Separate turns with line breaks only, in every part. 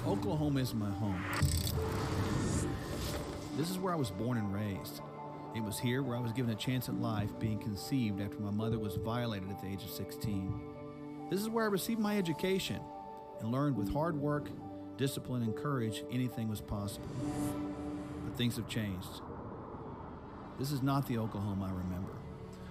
Oklahoma is my home. This is where I was born and raised. It was here where I was given a chance at life, being conceived after my mother was violated at the age of 16. This is where I received my education and learned with hard work, discipline, and courage anything was possible. But things have changed. This is not the Oklahoma I remember.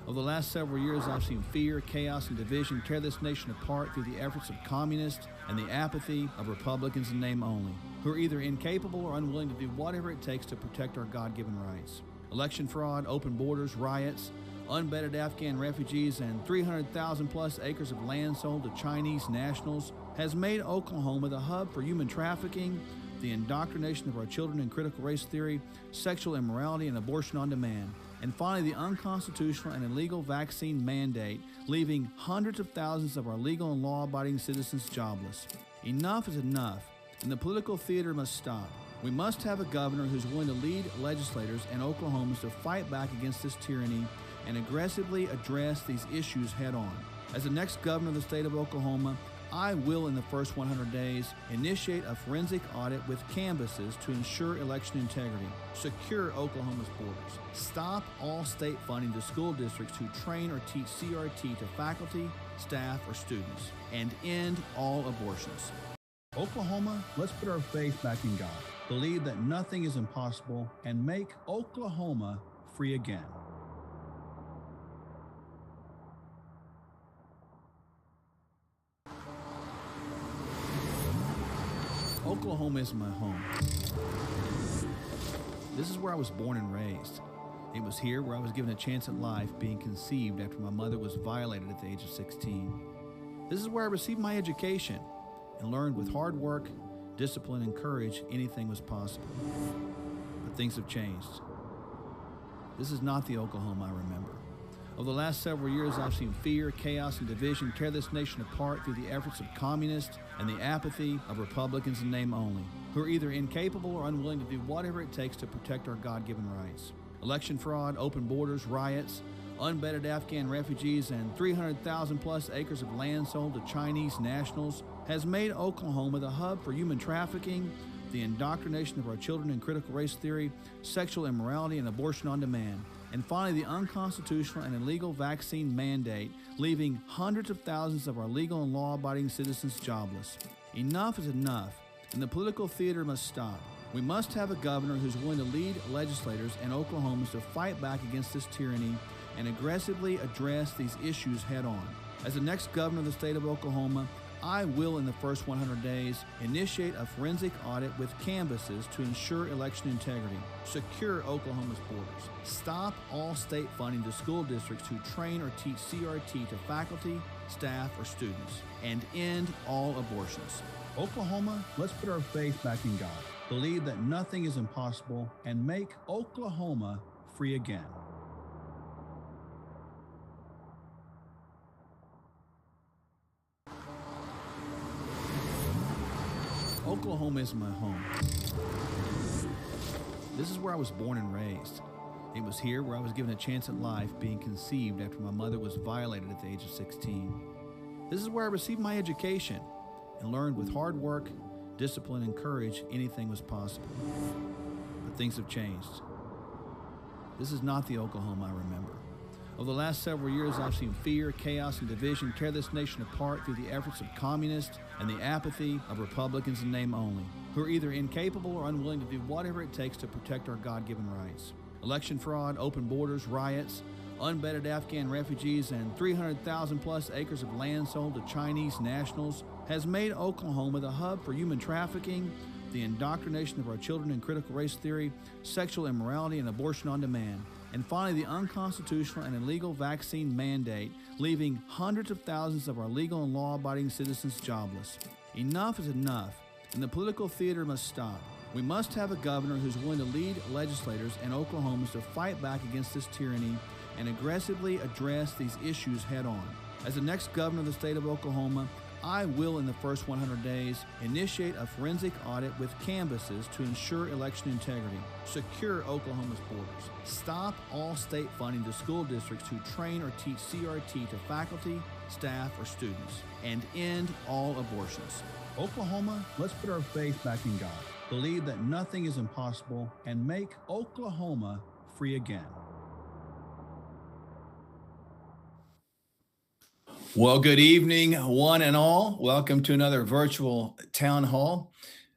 Over the last several years, I've seen fear, chaos, and division tear this nation apart through the efforts of communists and the apathy of Republicans in name only, who are either incapable or unwilling to do whatever it takes to protect our God-given rights. Election fraud, open borders, riots, unvetted Afghan refugees, and 300,000 plus acres of land sold to Chinese nationals has made Oklahoma the hub for human trafficking, the indoctrination of our children in critical race theory, sexual immorality, and abortion on demand. And finally, the unconstitutional and illegal vaccine mandate, leaving hundreds of thousands of our legal and law-abiding citizens jobless. Enough is enough, and the political theater must stop. We must have a governor who's willing to lead legislators and Oklahomans to fight back against this tyranny and aggressively address these issues head-on. As the next governor of the state of Oklahoma, I will, in the first 100 days, initiate a forensic audit with canvases to ensure election integrity, secure Oklahoma's borders, stop all state funding to school districts who train or teach CRT to faculty, staff, or students, and end all abortions. Oklahoma, let's put our faith back in God, believe that nothing is impossible, and make Oklahoma free again. Oklahoma is my home. This is where I was born and raised. It was here where I was given a chance at life, being conceived after my mother was violated at the age of 16. This is where I received my education and learned with hard work, discipline, and courage anything was possible. But things have changed. This is not the Oklahoma I remember. Over the last several years, I've seen fear, chaos, and division tear this nation apart through the efforts of communists and the apathy of Republicans in name only, who are either incapable or unwilling to do whatever it takes to protect our God-given rights. Election fraud, open borders, riots, unvetted Afghan refugees, and 300,000 plus acres of land sold to Chinese nationals has made Oklahoma the hub for human trafficking, the indoctrination of our children in critical race theory, sexual immorality, and abortion on demand. And finally, the unconstitutional and illegal vaccine mandate, leaving hundreds of thousands of our legal and law-abiding citizens jobless. Enough is enough, and the political theater must stop. We must have a governor who's willing to lead legislators and Oklahomans to fight back against this tyranny and aggressively address these issues head-on. As the next governor of the state of Oklahoma, I will, in the first 100 days, initiate a forensic audit with canvases to ensure election integrity, secure Oklahoma's borders, stop all state funding to school districts who train or teach CRT to faculty, staff, or students, and end all abortions. Oklahoma, let's put our faith back in God, believe that nothing is impossible, and make Oklahoma free again. Oklahoma is my home. This is where I was born and raised. It was here where I was given a chance at life, being conceived after my mother was violated at the age of 16. This is where I received my education and learned with hard work, discipline, and courage anything was possible. But things have changed. This is not the Oklahoma I remember. Over the last several years, I've seen fear, chaos, and division tear this nation apart through the efforts of communists and the apathy of Republicans in name only, who are either incapable or unwilling to do whatever it takes to protect our God-given rights. Election fraud, open borders, riots, unvetted Afghan refugees, and 300,000 plus acres of land sold to Chinese nationals has made Oklahoma the hub for human trafficking, the indoctrination of our children in critical race theory, sexual immorality, and abortion on demand. And finally, the unconstitutional and illegal vaccine mandate, leaving hundreds of thousands of our legal and law-abiding citizens jobless. Enough is enough, and the political theater must stop. We must have a governor who's willing to lead legislators and Oklahomans to fight back against this tyranny and aggressively address these issues head-on. As the next governor of the state of Oklahoma, I will, in the first 100 days, initiate a forensic audit with canvases to ensure election integrity, secure Oklahoma's borders, stop all state funding to school districts who train or teach CRT to faculty, staff, or students, and end all abortions. Oklahoma, let's put our faith back in God, believe that nothing is impossible, and make Oklahoma free again. Well, good evening, one and all. Welcome to another virtual town hall.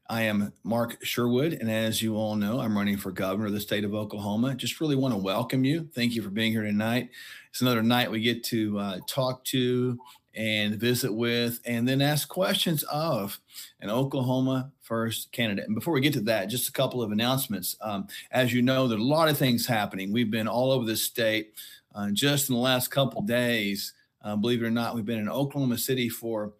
I am Mark Sherwood, and as you all know, I'm running for governor of the state of Oklahoma. Just really want to welcome you. Thank you for being here tonight. It's another night we get to talk to and visit with and then ask questions of an Oklahoma first candidate. And before we get to that, just a couple of announcements. As you know, there's a lot of things happening. We've been all over the state just in the last couple of days. Believe it or not, we've been in Oklahoma City for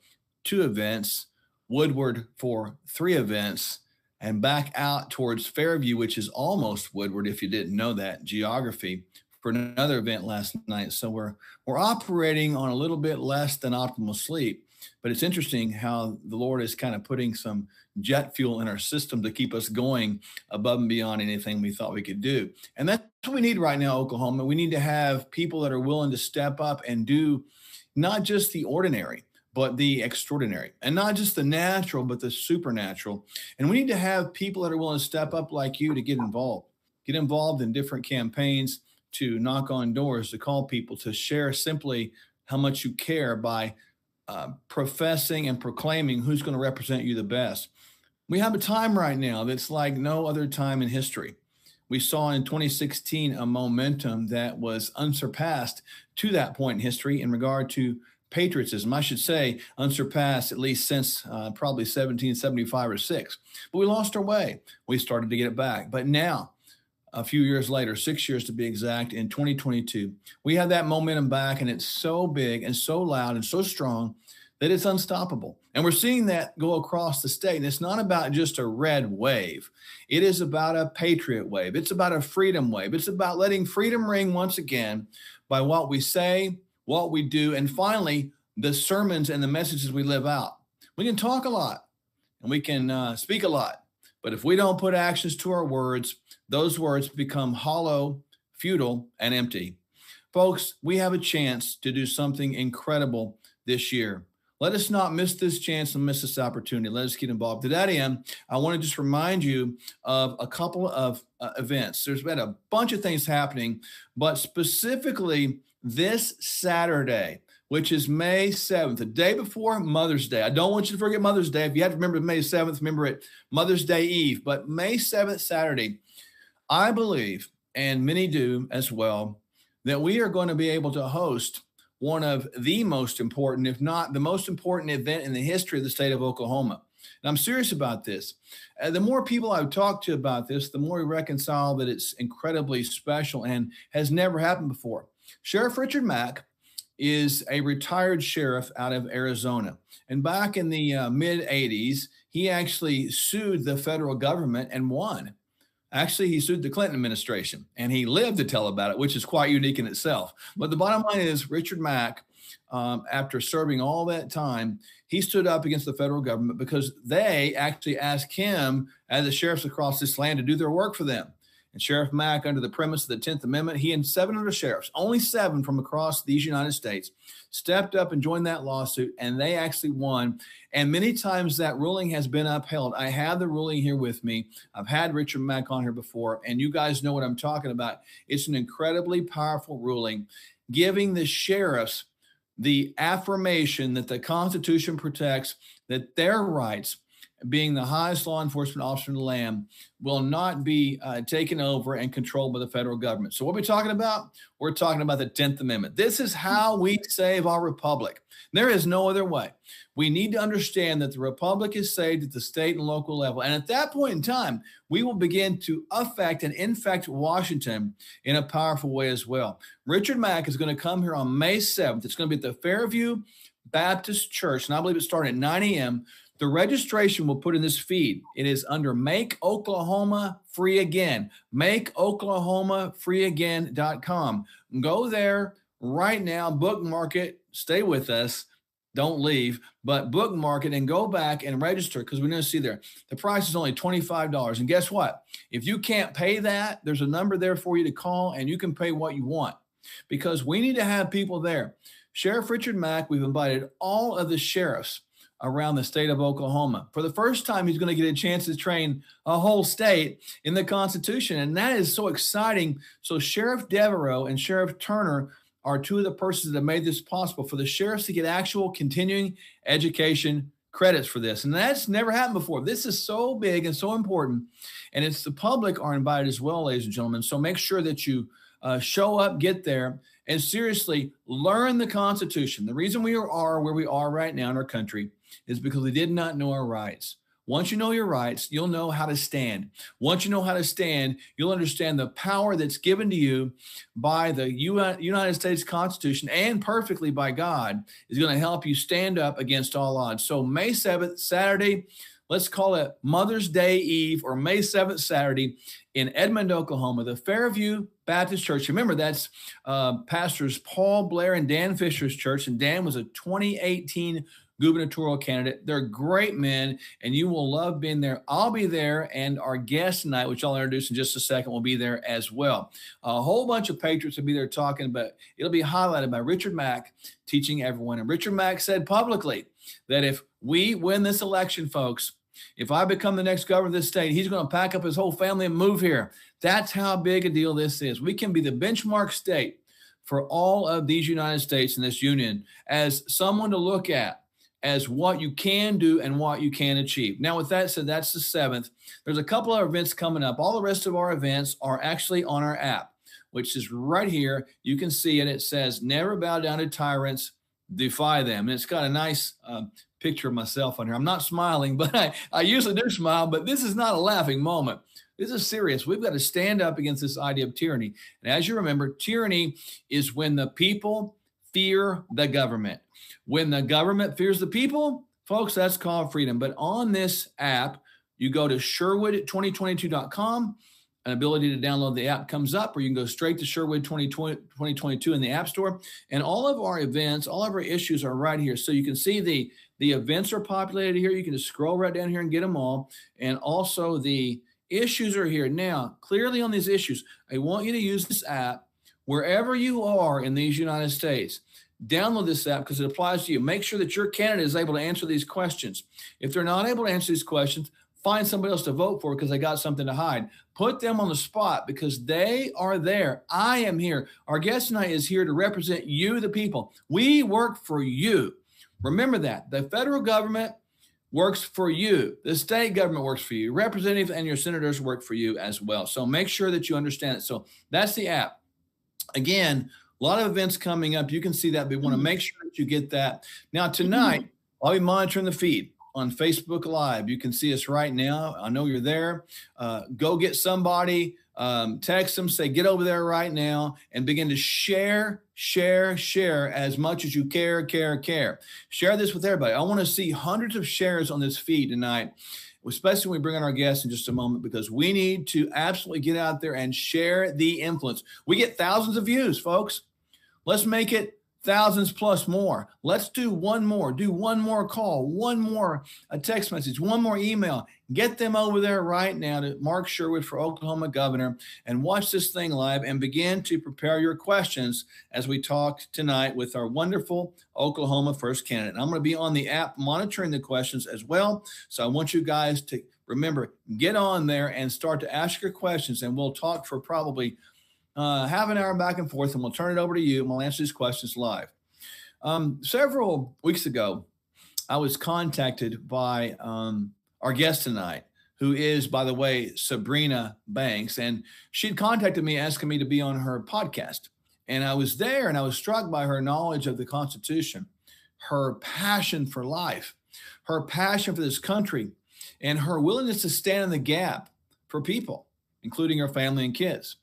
2 events, Woodward for 3 events, and back out towards Fairview, which is almost Woodward, if you didn't know that, Geography, for another event last night. So we're operating on a little bit less than optimal sleep, but it's interesting how the Lord is kind of putting some jet fuel in our system to keep us going above and beyond anything we thought we could do. And that's what we need right now, Oklahoma. We need to have people that are willing to step up and do not just the ordinary, but the extraordinary, and not just the natural, but the supernatural. And we need to have people that are willing to step up like you to get involved in different campaigns, to knock on doors, to call people, to share simply how much you care by professing and proclaiming who's going to represent you the best. We have a time right now that's like no other time in history. We saw in 2016 a momentum that was unsurpassed to that point in history in regard to patriotism. I should say unsurpassed at least since probably 1775 or 6. But we lost our way. We started to get it back. But now, a few years later, 6 years to be exact, in 2022, we have that momentum back, and it's so big and so loud and so strong that it's unstoppable. And we're seeing that go across the state. And it's not about just a red wave. It is about a patriot wave. It's about a freedom wave. It's about letting freedom ring once again by what we say, what we do, and finally, the sermons and the messages we live out. We can talk a lot and we can speak a lot, but if we don't put actions to our words, those words become hollow, futile, and empty. Folks, we have a chance to do something incredible this year. Let us not miss this chance and miss this opportunity. Let us get involved. To that end, I want to just remind you of a couple of events. There's been a bunch of things happening, but specifically this Saturday, which is May 7th, the day before Mother's Day. I don't want you to forget Mother's Day. If you have to remember May 7th, remember it Mother's Day Eve. But May 7th, Saturday, I believe, and many do as well, that we are going to be able to host one of the most important, if not the most important event in the history of the state of Oklahoma. And I'm serious about this. The more people I've talked to about this, the more we reconcile that it's incredibly special and has never happened before. Sheriff Richard Mack is a retired sheriff out of Arizona. And back in the mid-'80s, he actually sued the federal government and won. Actually, he sued the Clinton administration, and he lived to tell about it, which is quite unique in itself. But the bottom line is Richard Mack, after serving all that time, he stood up against the federal government because they actually asked him, as the sheriffs across this land, to do their work for them. And Sheriff Mack, under the premise of the 10th Amendment, he and 700 sheriffs, only 7 from across these United States, stepped up and joined that lawsuit, and they actually won. And many times that ruling has been upheld. I have the ruling here with me. I've had Richard Mack on here before, and you guys know what I'm talking about. It's an incredibly powerful ruling, giving the sheriffs the affirmation that the Constitution protects, that their rights, being the highest law enforcement officer in the land, will not be taken over and controlled by the federal government. So what are we talking about? We're talking about the 10th Amendment. This is how we save our republic. There is no other way. We need to understand that the republic is saved at the state and local level. And at that point in time, we will begin to affect and infect Washington in a powerful way as well. Richard Mack is going to come here on May 7th. It's going to be at the Fairview Baptist Church, and I believe it's starting at 9 a.m. The registration we'll put in this feed. It is under Make Oklahoma Free Again. MakeOklahomaFreeAgain.com. Go there right now, bookmark it, stay with us. Don't leave, but bookmark it and go back and register, because we're going to see there. The price is only $25. And guess what? If you can't pay that, there's a number there for you to call, and you can pay what you want, because we need to have people there. Sheriff Richard Mack, we've invited all of the sheriffs around the state of Oklahoma. For the first time, he's going to get a chance to train a whole state in the Constitution. And that is so exciting. So Sheriff Devereaux and Sheriff Turner are two of the persons that have made this possible for the sheriffs to get actual continuing education credits for this. And that's never happened before. This is so big and so important. And it's the public are invited as well, ladies and gentlemen. So make sure that you show up, get there, and seriously learn the Constitution. The reason we are where we are right now in our country is because we did not know our rights. Once you know your rights, you'll know how to stand. Once you know how to stand, you'll understand the power that's given to you by the United States Constitution and perfectly by God is going to help you stand up against all odds. So May 7th, Saturday, let's call it Mother's Day Eve or May 7th, Saturday in Edmond, Oklahoma, the Fairview Baptist Church. Remember, that's Pastors Paul Blair and Dan Fisher's church, and Dan was a 2018 gubernatorial candidate. They're great men, and you will love being there. I'll be there, and our guest tonight, which I'll introduce in just a second, will be there as well. A whole bunch of patriots will be there talking, but it'll be highlighted by Richard Mack teaching everyone. And Richard Mack said publicly that if we win this election, folks, if I become the next governor of this state, he's going to pack up his whole family and move here. That's how big a deal this is. We can be the benchmark state for all of these United States in this union as someone to look at as what you can do and what you can achieve. Now, with that said, that's the 7th. There's a couple of events coming up. All the rest of our events are actually on our app, which is right here. You can see it. It says, never bow down to tyrants, defy them. And it's got a nice picture of myself on here. I'm not smiling, but I usually do smile, but this is not a laughing moment. This is serious. We've got to stand up against this idea of tyranny. And as you remember, tyranny is when the people fear the government. When the government fears the people, folks, that's called freedom. But on this app, you go to Sherwood2022.com. An ability to download the app comes up, or you can go straight to Sherwood 2022 in the App Store. And all of our events, all of our issues are right here. So you can see the events are populated here. You can just scroll right down here and get them all. And also the issues are here. Now, clearly on these issues, I want you to use this app wherever you are in these United States. Download this app because it applies to you. Make sure that your candidate is able to answer these questions. If they're not able to answer these questions, find somebody else to vote for because they got something to hide. Put them on the spot because they are there. I am here. Our guest tonight is here to represent you, the people. We work for you. Remember that. The federal government works for you. The state government works for you. Representatives and your senators work for you as well. So make sure that you understand it. So that's the app. Again, a lot of events coming up. You can see that, but we want to make sure that you get that. Now, tonight, I'll be monitoring the feed on Facebook Live. You can see us right now. I know you're there. Go get somebody, text them, say, get over there right now, and begin to share as much as you care. Share this with everybody. I want to see hundreds of shares on this feed tonight, especially when we bring on our guests in just a moment, because we need to absolutely get out there and share the influence. We get thousands of views, folks. Let's make it thousands plus more. Let's do one more call, one more a text message, one more email. Get them over there right now to Mark Sherwood for Oklahoma governor and watch this thing live and begin to prepare your questions as we talk tonight with our wonderful Oklahoma first candidate. And I'm going to be on the app monitoring the questions as well. So I want you guys to remember, get on there and start to ask your questions, and we'll talk for probably half an hour back and forth, and we'll turn it over to you, and we'll answer these questions live. Several weeks ago, I was contacted by our guest tonight, who is, by the way, Subrina Banks, and she'd contacted me asking me to be on her podcast. And I was there, and I was struck by her knowledge of the Constitution, her passion for life, her passion for this country, and her willingness to stand in the gap for people, including her family and kids.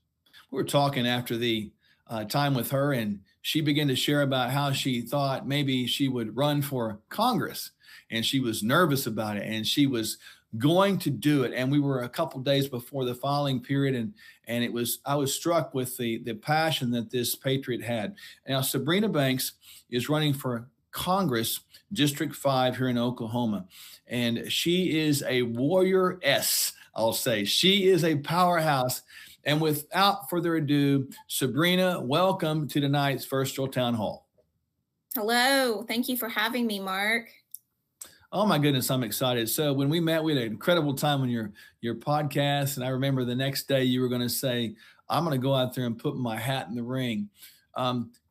We were talking after the time with her, and she began to share about how she thought maybe she would run for Congress, and she was nervous about it, and she was going to do it. And we were a couple days before the filing period, and I was struck with the passion that this patriot had. Now, Subrina Banks is running for Congress, District 5 here in Oklahoma, and she is a warrior-ess, I'll say. She is a powerhouse. And without further ado, Subrina, welcome to tonight's First Town Hall.
Hello. Thank you for having me, Mark.
Oh my goodness, I'm excited. So when we met, we had an incredible time on your podcast, and I remember the next day you were going to say, "I'm going to go out there and put my hat in the ring."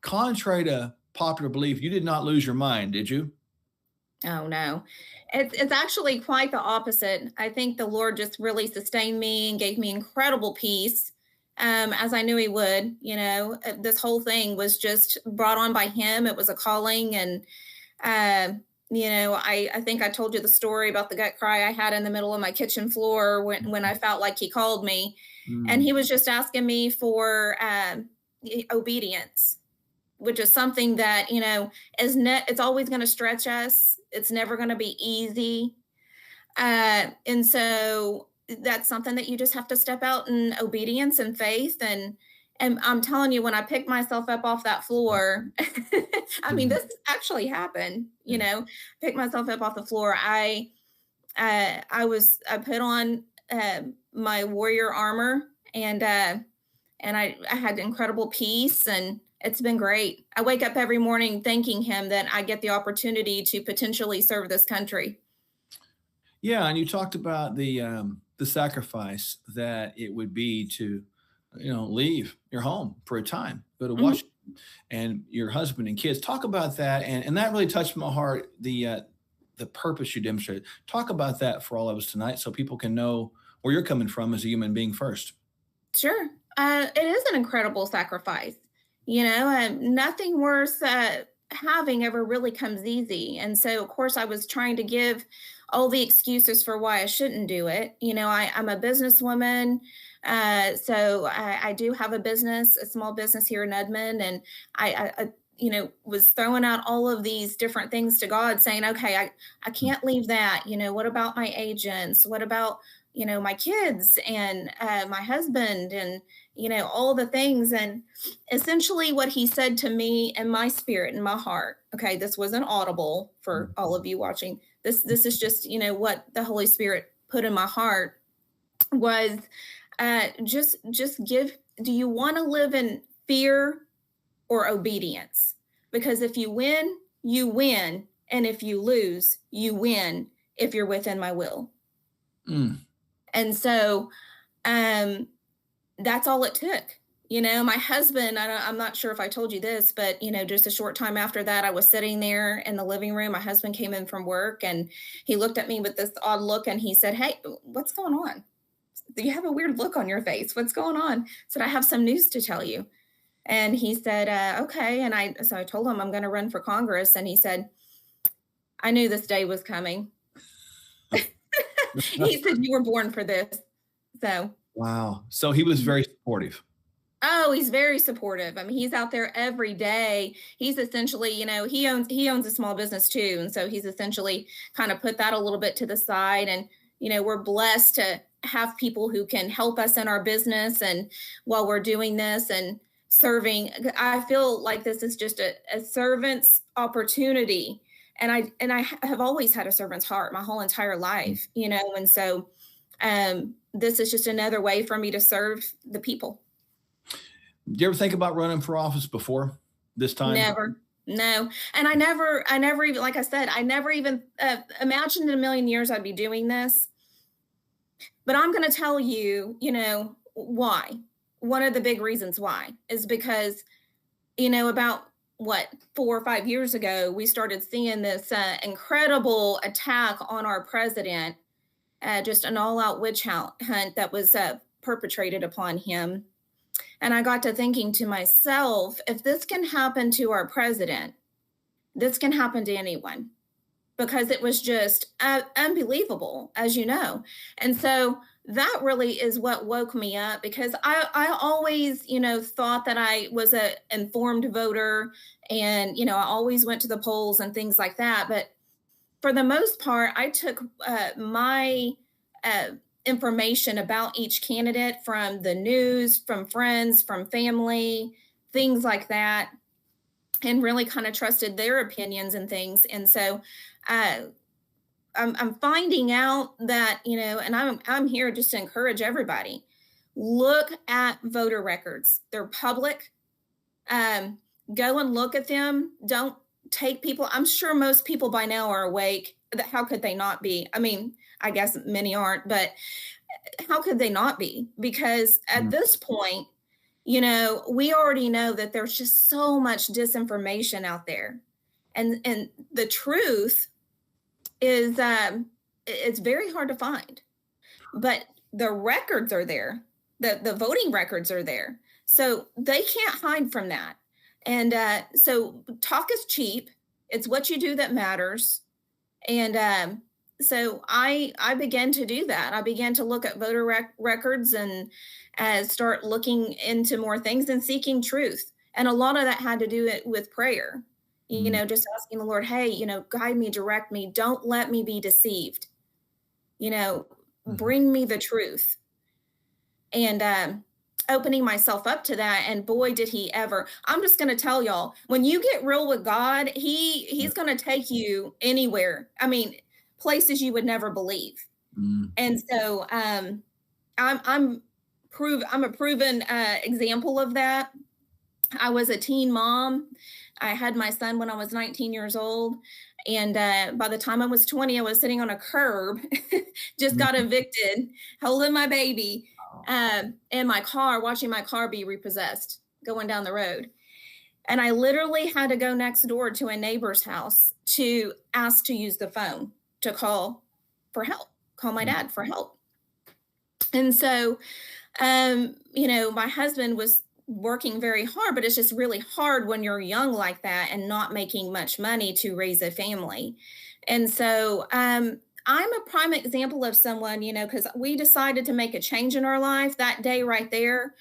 Contrary to popular belief, you did not lose your mind, did you?
Oh no. It's actually quite the opposite. I think the Lord just really sustained me and gave me incredible peace. As I knew he would, this whole thing was just brought on by him. It was a calling. And, uh, I think I told you the story about the gut cry I had in the middle of my kitchen floor when I felt like he called me. And
Mm,
he was just asking me for obedience, which is something that it's always going to stretch us. It's never going to be easy, and so that's something that you just have to step out in obedience and faith. And I'm telling you, when I picked myself up off that floor, I mean,
mhm.
this actually happened.
Yeah.
Picked myself up off the floor. I put on my warrior armor, and I had incredible peace, and it's been great. I wake up every morning thanking him that I get the opportunity to potentially serve this country.
Yeah, and you talked about the sacrifice that it would be to, leave your home for a time, go to
Mhm.
Washington, and your husband and kids. Talk about that, and that really touched my heart. The purpose you demonstrated. Talk about that for all of us tonight, so people can know where you're coming from as a human being first.
Sure. It is an incredible sacrifice. Nothing worth having ever really comes easy. And so, of course, I was trying to give all the excuses for why I shouldn't do it. I'm a businesswoman. So I do have a business, a small business here in Edmond. And was throwing out all of these different things to God, saying, okay, I can't leave that. What about my agents? What about my kids and my husband and all the things. And essentially what he said to me in my spirit and my heart, okay, this wasn't audible for all of you watching, this is just what the Holy Spirit put in my heart was just give, do you want to live in fear or obedience? Because if you win, you win, and if you lose, you win, if you're within my will.
Mm.
And so um, that's all it took. My husband, I'm not sure if I told you this, but, just a short time after that, I was sitting there in the living room. My husband came in from work and he looked at me with this odd look and he said, "Hey, what's going on? You have a weird look on your face. What's going on?" I said, "I have some news to tell you." And he said, "Okay." So I told him I'm going to run for Congress. And he said, "I knew this day was coming." He said, "You were born for this." So
Wow. So he was very supportive.
oh, he's very supportive. I mean, he's out there every day. He's essentially, he owns a small business too, and so he's essentially kind of put that a little bit to the side. And we're blessed to have people who can help us in our business, and while we're doing this and serving, I feel like this is just a servant's opportunity. And I have always had a servant's heart my whole entire life, and so this is just another way for me to serve the people.
Did you ever think about running for office before this time?
Never. No. And I never even, like I said, I never even imagined in a million years I'd be doing this. But I'm going to tell you, why. One of the big reasons why is because, about what, 4 or 5 years ago, we started seeing this incredible attack on our president, just an all out witch hunt that was perpetrated upon him. And I got to thinking to myself, if this can happen to our president, this can happen to anyone, because it was just unbelievable, as you know. And so that really is what woke me up, because I always, thought that I was a informed voter, and, I always went to the polls and things like that. But for the most part, I took my uh, information about each candidate from the news, from friends, from family, things like that, and really kind of trusted their opinions and things. And so uh, I'm finding out that, and I'm here just to encourage everybody. Look at voter records. They're public. Um, Go and look at them. take people. I'm sure most people by now are awake. How could they not be? I mean, I guess many aren't, but how could they not be? Because at
Mm.
this point, we already know that there's just so much disinformation out there. And the truth is it's very hard to find. But the records are there. The voting records are there. So they can't hide from that. And so talk is cheap. It's what you do that matters. And so I began to do that. I began to look at voter records and start looking into more things and seeking truth. And a lot of that had to do it with prayer,
Mm.
just asking the Lord, hey, guide me, direct me. Don't let me be deceived.
Mhm.
Bring me the truth. And opening myself up to that. And boy, did he ever. I'm just going to tell y'all, when you get real with God, he's going to take you anywhere. I mean, places you would never believe.
Mm.
And so I'm a proven example of that. I was a teen mom. I had my son when I was 19 years old. And by the time I was 20, I was sitting on a curb, just got evicted, holding my baby in my car, watching my car be repossessed going down the road. And I literally had to go next door to a neighbor's house to ask to use the phone to call for help, call my dad for help. And so, my husband was working very hard, but it's just really hard when you're young like that and not making much money to raise a family. And so I'm a prime example of someone, because we decided to make a change in our life that day right there.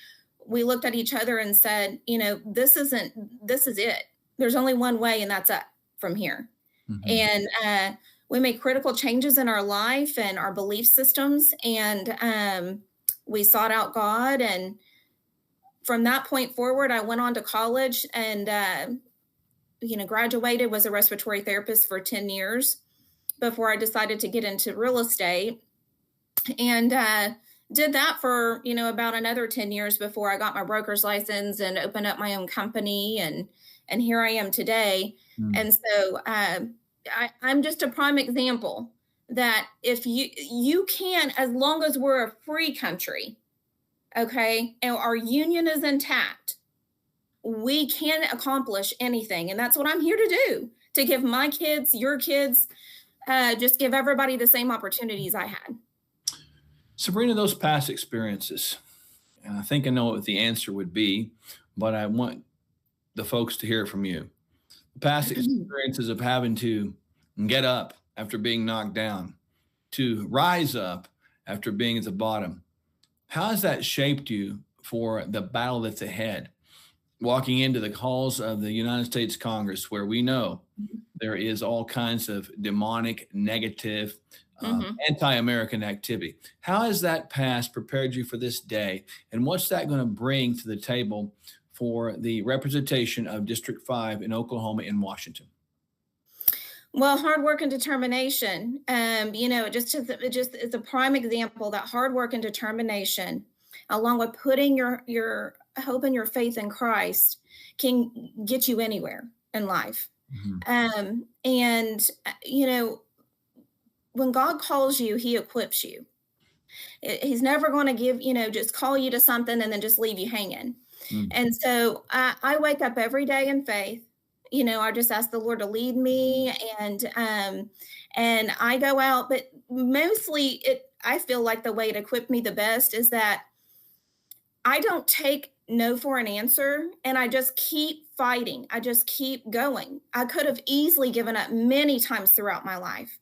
We looked at each other and said, this is it. There's only one way, and that's up from here.
Mhm.
And we made critical changes in our life and our belief systems. And we sought out God. And from that point forward, I went on to college and, graduated, was a respiratory therapist for 10 years before I decided to get into real estate. And did that for, about another 10 years before I got my broker's license and opened up my own company. And here I am today.
Mm.
And so I'm just a prime example that if you can, as long as we're a free country, okay, and our union is intact, we can accomplish anything. And that's what I'm here to do, to give my kids, your kids, just give everybody the same opportunities I had.
Sabrina, those past experiences, and I think I know what the answer would be, but I want the folks to hear it from you. The past experiences of having to get up after being knocked down, to rise up after being at the bottom. How has that shaped you for the battle that's ahead? Walking into the halls of the United States Congress, where we know there is all kinds of demonic, negative, anti-American activity. How has that past prepared you for this day? And what's that going to bring to the table for the representation of District 5 in Oklahoma and Washington?
Well, hard work and determination. It's a prime example that hard work and determination, along with putting your hope and your faith in Christ, can get you anywhere in life. And when God calls you, He equips you. He's never going to give, just call you to something and then just leave you hanging.
Mm.
And so I wake up every day in faith. I just ask the Lord to lead me, and I go out. But mostly, I feel like the way to equip me the best is that I don't take no for an answer, and I just keep fighting. I just keep going. I could have easily given up many times throughout my life.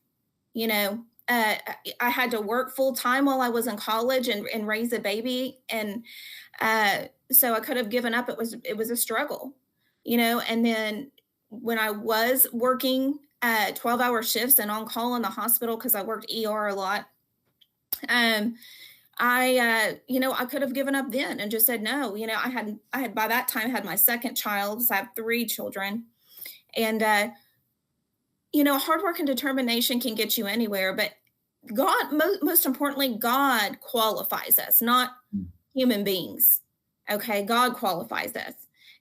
I had to work full time while I was in college and raise a baby, and so I could have given up. It was a struggle, and then when I was working 12-hour shifts and on call in the hospital, because I worked ER a lot, I could have given up then and just said no. I had by that time had my second child, so I have 3 children, and hard work and determination can get you anywhere, but God, most importantly, God qualifies us, not human beings. Okay, God qualifies us.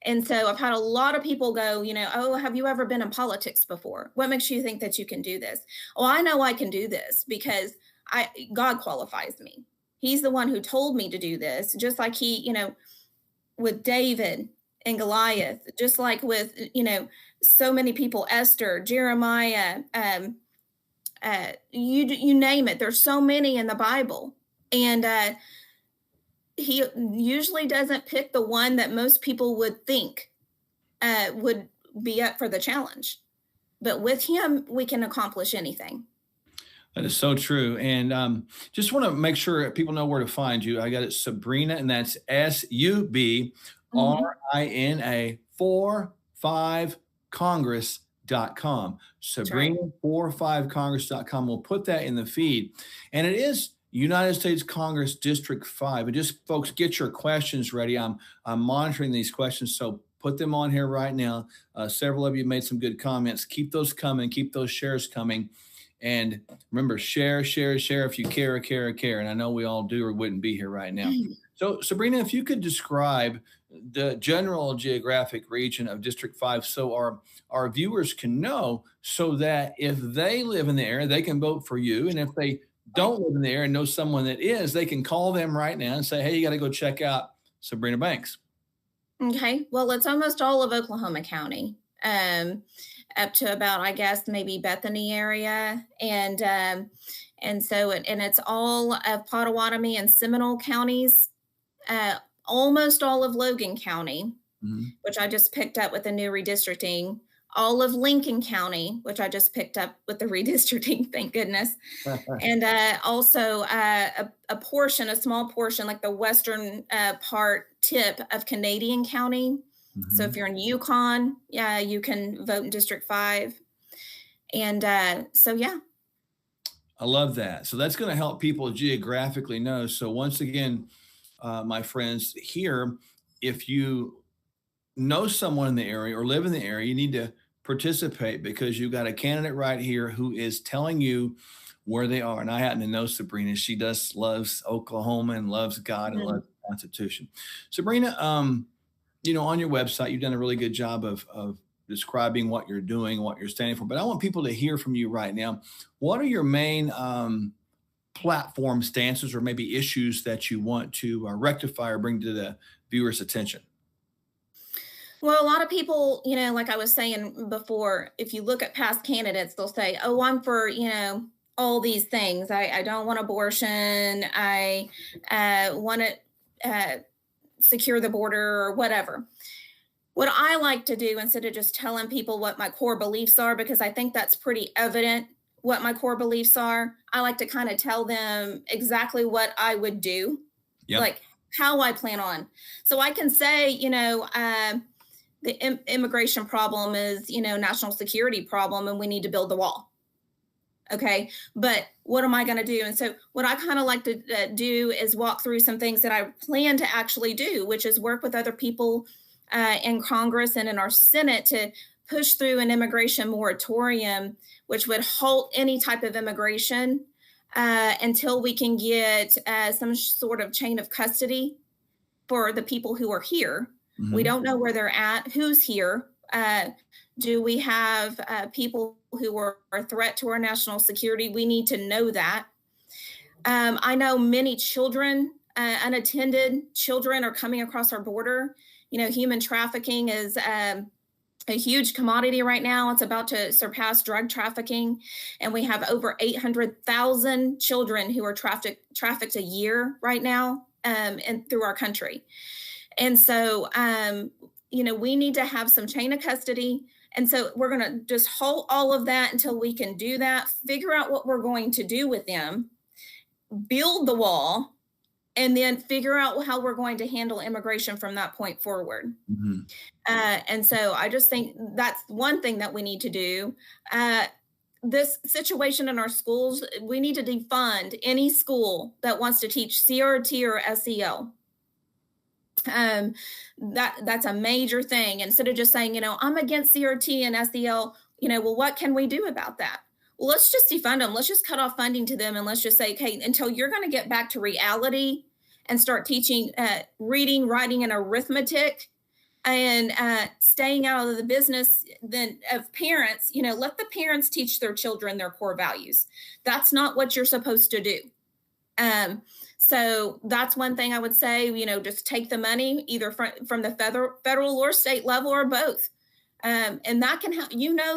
And so I've had a lot of people go, oh, have you ever been in politics before? What makes you think that you can do this? Oh, I know I can do this because God qualifies me. He's the one who told me to do this, just like he, with David and Goliath, just like with, so many people, Esther, Jeremiah, you name it. There's so many in the Bible. And he usually doesn't pick the one that most people would think would be up for the challenge. But with him, we can accomplish anything.
That is so true. And just want to make sure people know where to find you. I got it, Subrina, and that's SUBRINA 45congress.com. Subrina45congress.com. We'll put that in the feed. And it is United States Congress District 5. And just folks, get your questions ready. I'm monitoring these questions, so put them on here right now. Several of you made some good comments. Keep those coming. Keep those shares coming. And remember, share if you care. And I know we all do or wouldn't be here right now. So, Subrina, if you could describe the general geographic region of District 5 so our viewers can know, so that if they live in the area, they can vote for you. And if they don't live in the area and know someone that is, they can call them right now and say, hey, you got to go check out Subrina Banks.
Okay. Well, it's almost all of Oklahoma County. Up to about, I guess, maybe Bethany area. And so it's all of Pottawatomie and Seminole counties, almost all of Logan County, which I just picked up with the new redistricting, all of Lincoln County, which I just picked up with the redistricting, thank goodness. And also a small portion, like the western tip of Canadian County. So if you're in Yukon, you can vote in District 5. And so, yeah.
I love that. So that's going to help people geographically know. So once again, my friends, here, if you know someone in the area or live in the area, you need to participate, because you've got a candidate right here who is telling you where they are. And I happen to know Subrina. She loves Oklahoma and loves God and loves the Constitution. Subrina, on your website, you've done a really good job of describing what you're doing, what you're standing for. But I want people to hear from you right now. What are your main platform stances or maybe issues that you want to rectify or bring to the viewers' attention?
Well, a lot of people, like I was saying before, if you look at past candidates, they'll say, oh, I'm for, all these things. I don't want abortion. I want to secure the border or whatever. What I like to do, instead of just telling people what my core beliefs are, because I think that's pretty evident what my core beliefs are, I like to kind of tell them exactly what I would do, like how I plan on. So I can say, the immigration problem is, national security problem, and we need to build the wall. Okay, but what am I going to do? And so what I kind of like to do is walk through some things that I plan to actually do, which is work with other people in Congress and in our Senate to push through an immigration moratorium, which would halt any type of immigration until we can get some sort of chain of custody for the people who are here. We don't know where they're at, who's here. Do we have people who are a threat to our national security? We need to know that. I know many children, unattended children, are coming across our border. Human trafficking is a huge commodity right now. It's about to surpass drug trafficking. And we have over 800,000 children who are trafficked a year right now and through our country. And so, we need to have some chain of custody. And so we're going to just hold all of that until we can do that, figure out what we're going to do with them, build the wall, and then figure out how we're going to handle immigration from that point forward. And so I just think that's one thing that we need to do. This situation in our schools, we need to defund any school that wants to teach CRT or SEL. That's a major thing. Instead of just saying, I'm against CRT and SEL, well, what can we do about that? Well, let's just defund them. Let's just cut off funding to them. And let's just say, okay, until you're going to get back to reality and start teaching reading, writing, and arithmetic, and staying out of the business then of parents. Let the parents teach their children their core values. That's not what you're supposed to do. So that's one thing I would say. Just take the money either from the federal or state level or both, and that can help.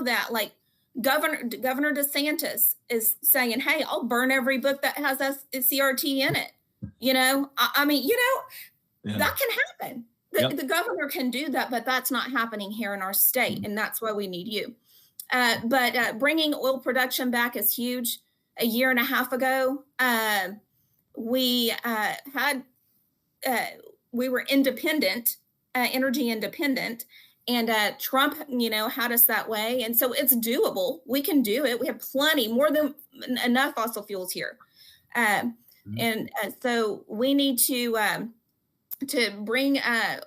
That, like, Governor DeSantis is saying, "Hey, I'll burn every book that has CRT in it."
Yeah.
That can happen. The governor can do that, but that's not happening here in our state, and that's why we need you. But bringing oil production back is huge. A year and a half ago, we were independent, energy independent, and Trump, had us that way. And so it's doable. We can do it. We have plenty, more than enough fossil fuels here. And so we need to bring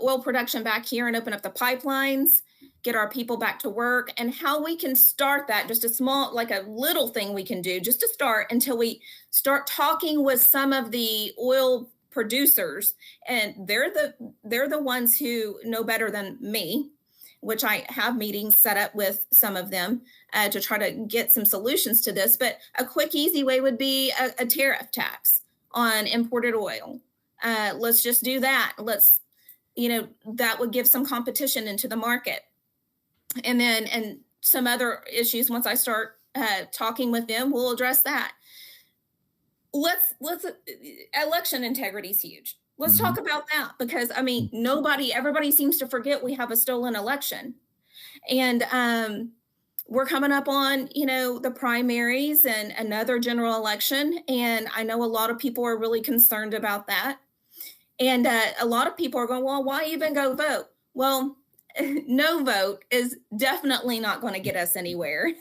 oil production back here and open up the pipelines, get our people back to work. And how we can start that, just a little thing we can do just to start, until we start talking with some of the oil producers. And they're the ones who know better than me, which I have meetings set up with some of them to try to get some solutions to this. But a quick, easy way would be a tariff tax on imported oil. Let's just do that. That would give some competition into the market. And some other issues, once I start talking with them, we'll address that. Election integrity is huge. Let's talk about that, because everybody seems to forget we have a stolen election. And we're coming up on, the primaries and another general election. And I know a lot of people are really concerned about that. And a lot of people are going, well, why even go vote? Well, no vote is definitely not going to get us anywhere.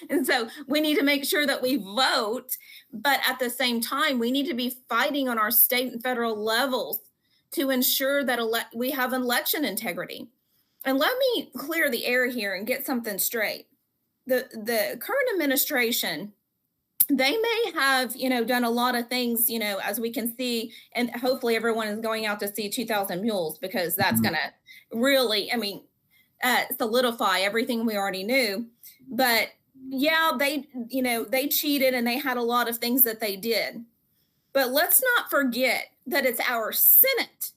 And so we need to make sure that we vote. But at the same time, we need to be fighting on our state and federal levels to ensure that we have election integrity. And let me clear the air here and get something straight. The current administration, they may have, done a lot of things, as we can see, and hopefully everyone is going out to see 2,000 Mules, because that's going to really, solidify everything we already knew. But yeah, they cheated and they had a lot of things that they did. But let's not forget that it's our Senate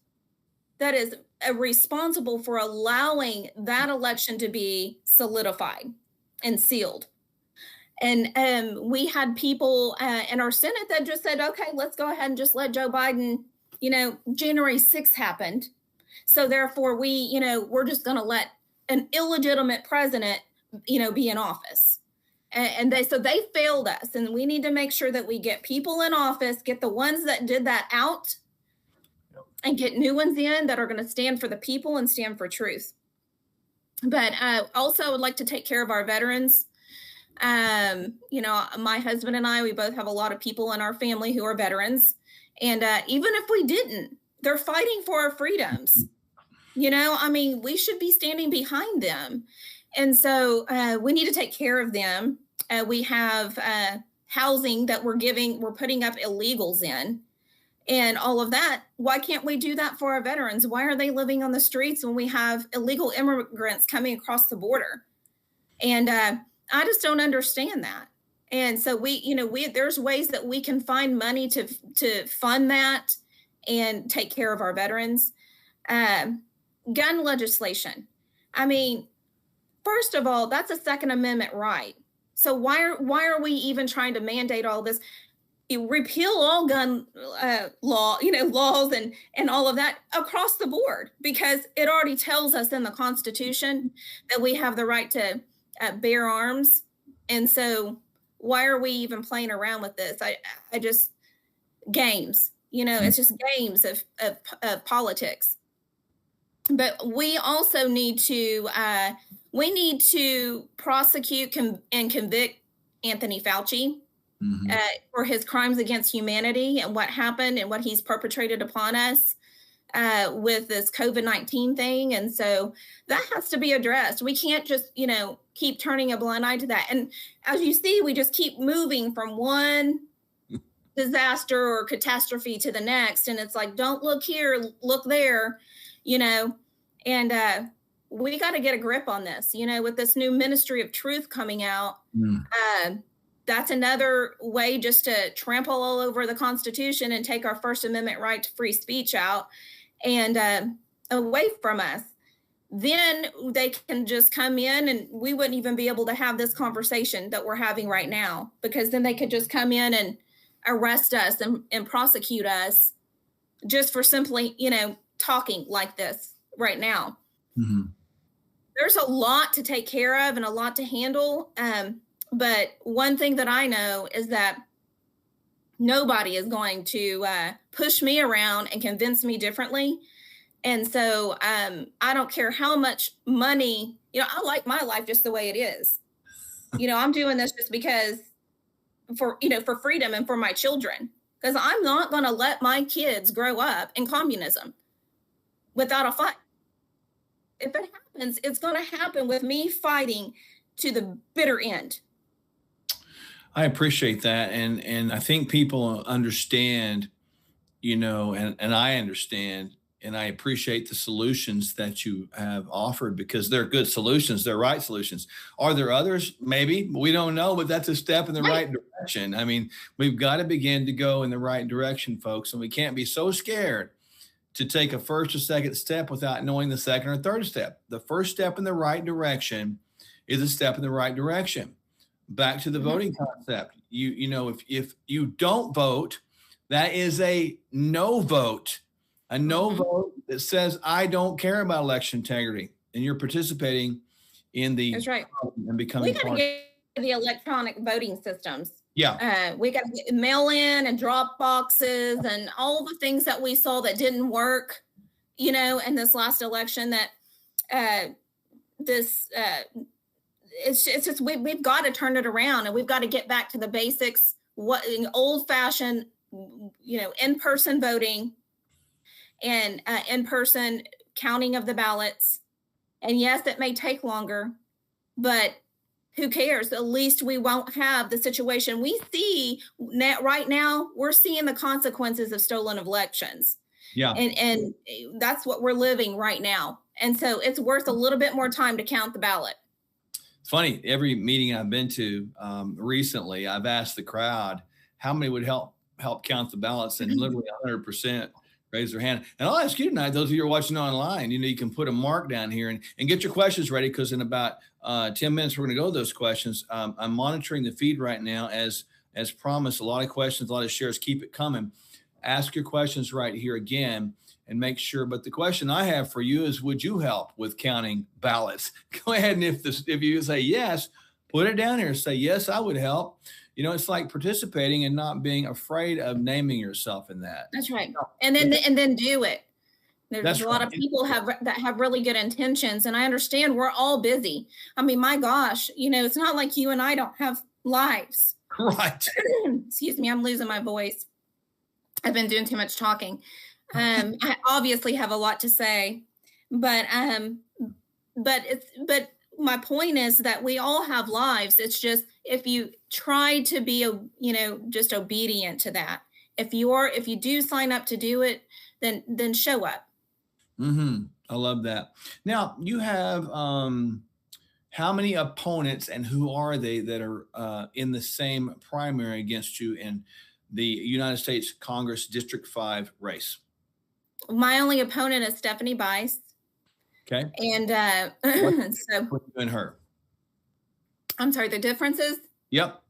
that is responsible for allowing that election to be solidified and sealed. And we had people in our Senate that just said, okay, let's go ahead and just let Joe Biden, January 6th happened. So therefore we're just going to let an illegitimate president, be in office. And they failed us. And we need to make sure that we get people in office, get the ones that did that out, and get new ones in that are going to stand for the people and stand for truth. But also I would like to take care of our veterans. My husband and I, we both have a lot of people in our family who are veterans. And even if we didn't, they're fighting for our freedoms. We should be standing behind them. And so we need to take care of them. We have housing that we're putting up illegals in and all of that. Why can't we do that for our veterans? Why are they living on the streets when we have illegal immigrants coming across the border? And I just don't understand that. And so there's ways that we can find money to fund that and take care of our veterans. Gun legislation. First of all, that's a Second Amendment right. So why are we even trying to mandate all this? Repeal all gun laws and all of that across the board, because it already tells us in the Constitution that we have the right to bear arms. And so why are we even playing around with this? I just games, it's just games of politics. But we also need to prosecute and convict Anthony Fauci for his crimes against humanity and what happened and what he's perpetrated upon us with this COVID-19 thing. And so that has to be addressed. We can't just, keep turning a blind eye to that. And as you see, we just keep moving from one disaster or catastrophe to the next. And it's like, don't look here, look there, And we got to get a grip on this, with this new Ministry of Truth coming out. That's another way just to trample all over the Constitution and take our First Amendment right to free speech out and away from us. Then they can just come in and we wouldn't even be able to have this conversation that we're having right now, because then they could just come in and arrest us and prosecute us just for simply, talking like this right now. There's a lot to take care of and a lot to handle. But one thing that I know is that nobody is going to push me around and convince me differently. And so I don't care how much money, I like my life just the way it is. I'm doing this just because for freedom and for my children, because I'm not going to let my kids grow up in communism without a fight. If it happens, it's going to happen with me fighting to the bitter end.
I appreciate that. And I think people understand, and I understand, and I appreciate the solutions that you have offered, because they're good solutions. They're right solutions. Are there others? Maybe. We don't know, but that's a step in the right direction. I mean, we've got to begin to go in the right direction, folks. And we can't be so scared to take a first or second step without knowing the second or third step. The first step in the right direction is a step in the right direction. Back to the voting concept. If you don't vote, that is a no vote. A no vote that says, I don't care about election integrity, and you're participating in the
That's right.
And becoming
we got to get the electronic voting systems.
Yeah.
We got to get mail in and drop boxes and all the things that we saw that didn't work, in this last election, that it's just, we've got to turn it around, and we've got to get back to the basics, old fashioned, in-person voting and in-person counting of the ballots. And yes, it may take longer, but who cares? At least we won't have the situation we see right now. We're seeing the consequences of stolen elections.
Yeah.
And that's what we're living right now. And so it's worth a little bit more time to count the ballot.
It's funny. Every meeting I've been to recently, I've asked the crowd how many would help count the ballots, and literally 100% raise their hand. And I'll ask you tonight, those of you who are watching online, you can put a mark down here and get your questions ready, because in about 10 minutes, we're going to go to those questions. I'm monitoring the feed right now as promised. A lot of questions, a lot of shares. Keep it coming. Ask your questions right here again and make sure. But the question I have for you is, would you help with counting ballots? Go ahead, and if you say yes, put it down here. Say, yes, I would help. It's like participating and not being afraid of naming yourself in that.
That's right. And then do it. There's a lot of people that have really good intentions, and I understand we're all busy. I mean, my gosh, it's not like you and I don't have lives.
Right.
Excuse me, I'm losing my voice. I've been doing too much talking. I obviously have a lot to say, but my point is that we all have lives. It's just, if you try to be, just obedient to that. If you do sign up to do it, then show up.
I love that. Now, you have how many opponents, and who are they that are in the same primary against you in the United States Congress District 5 race?
My only opponent is Stephanie Bice.
Okay.
And so
what you and her?
I'm sorry, the differences?
Yep.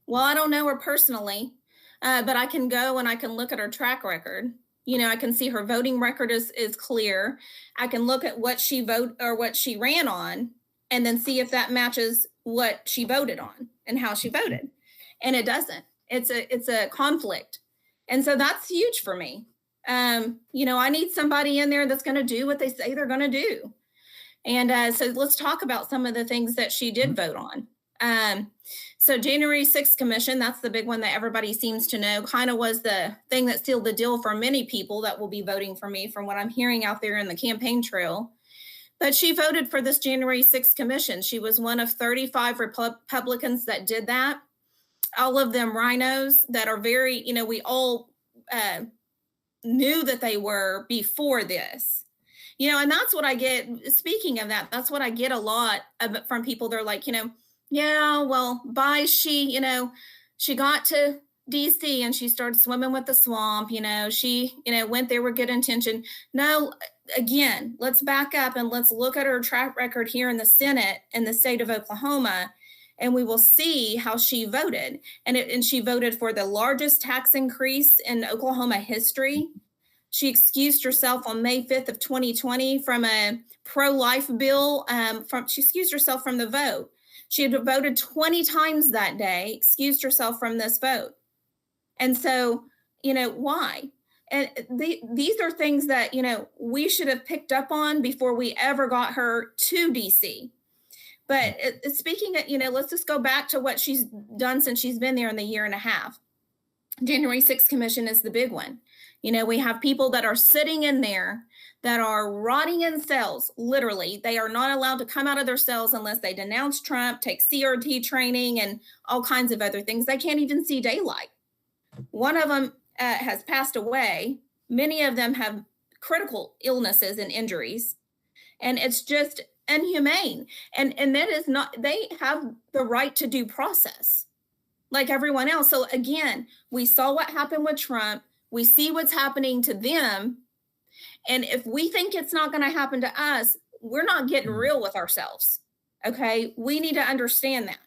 Well, I don't know her personally, but I can go and I can look at her track record. I can see her voting record is clear. I can look at what she ran on, and then see if that matches what she voted on and how she voted. And it doesn't. It's a conflict. And so that's huge for me. I need somebody in there that's going to do what they say they're going to do. And so let's talk about some of the things that she did vote on. So January 6th Commission, that's the big one that everybody seems to know, kind of was the thing that sealed the deal for many people that will be voting for me, from what I'm hearing out there in the campaign trail. But she voted for this January 6th Commission. She was one of 35 Republicans that did that. All of them rhinos that are very, we all knew that they were before this. And that's what I get. Speaking of that, that's what I get a lot of from people. They're like, yeah, well, she got to DC and she started swimming with the swamp. She, went there with good intention. No, again, let's back up and let's look at her track record here in the Senate in the state of Oklahoma, and we will see how she voted. And she voted for the largest tax increase in Oklahoma history. She excused herself on May 5th of 2020 from a pro-life bill. She excused herself from the vote. She had voted 20 times that day, excused herself from this vote. And so, why? And these are things that, we should have picked up on before we ever got her to DC. But speaking of, let's just go back to what she's done since she's been there in the year and a half. January 6th Commission is the big one. We have people that are sitting in there that are rotting in cells. Literally, they are not allowed to come out of their cells unless they denounce Trump, take CRT training, and all kinds of other things. They can't even see daylight. One of them has passed away. Many of them have critical illnesses and injuries. And it's just inhumane. And that is not, they have the right to due process like everyone else. So again, we saw what happened with Trump. We see what's happening to them. And if we think it's not going to happen to us, we're not getting real with ourselves. Okay. We need to understand that.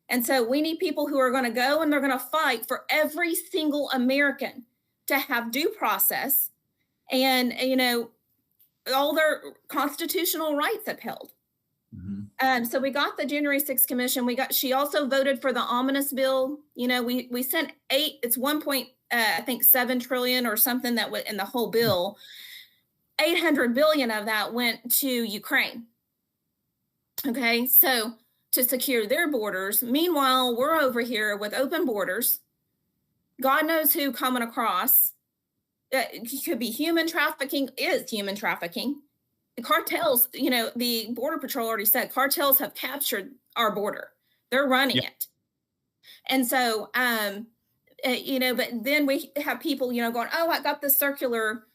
And so we need people who are going to go and they're going to fight for every single American to have due process and, all their constitutional rights upheld. Mm-hmm. So we got the January 6th Commission. She also voted for the omnibus bill. We sent it's 1.7 trillion or something that was in the whole bill. 800 billion of that went to Ukraine. Okay. So to secure their borders. Meanwhile, we're over here with open borders. God knows who coming across. It could be human trafficking, is human trafficking. The cartels, the Border Patrol already said cartels have captured our border. They're running it. And so, but then we have people, going, oh, I got this circular.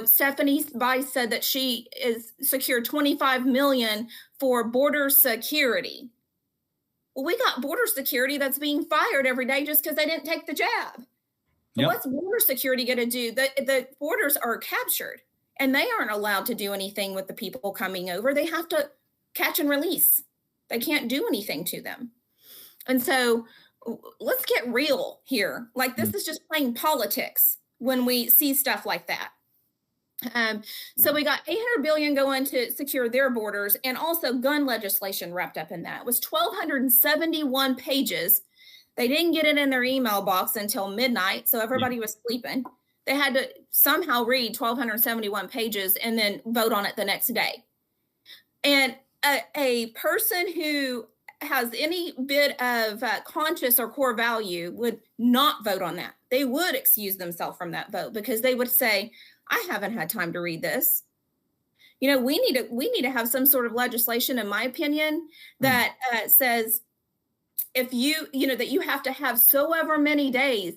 Stephanie Bice said that she is secured 25 million for border security. Well, we got border security that's being fired every day just because they didn't take the jab. Yep. What's border security going to do? The borders are captured and they aren't allowed to do anything with the people coming over. They have to catch and release. They can't do anything to them. And so let's get real here. Like this is just plain politics when we see stuff like that. So we got 800 billion going to secure their borders and also gun legislation wrapped up in that. It was 1,271 pages. They didn't get it in their email box until midnight, so everybody was sleeping. They had to somehow read 1,271 pages and then vote on it the next day. And a person who has any bit of conscious or core value would not vote on that. They would excuse themselves from that vote because they would say, I haven't had time to read this. We need to have some sort of legislation, in my opinion, that says if that you have to have so ever many days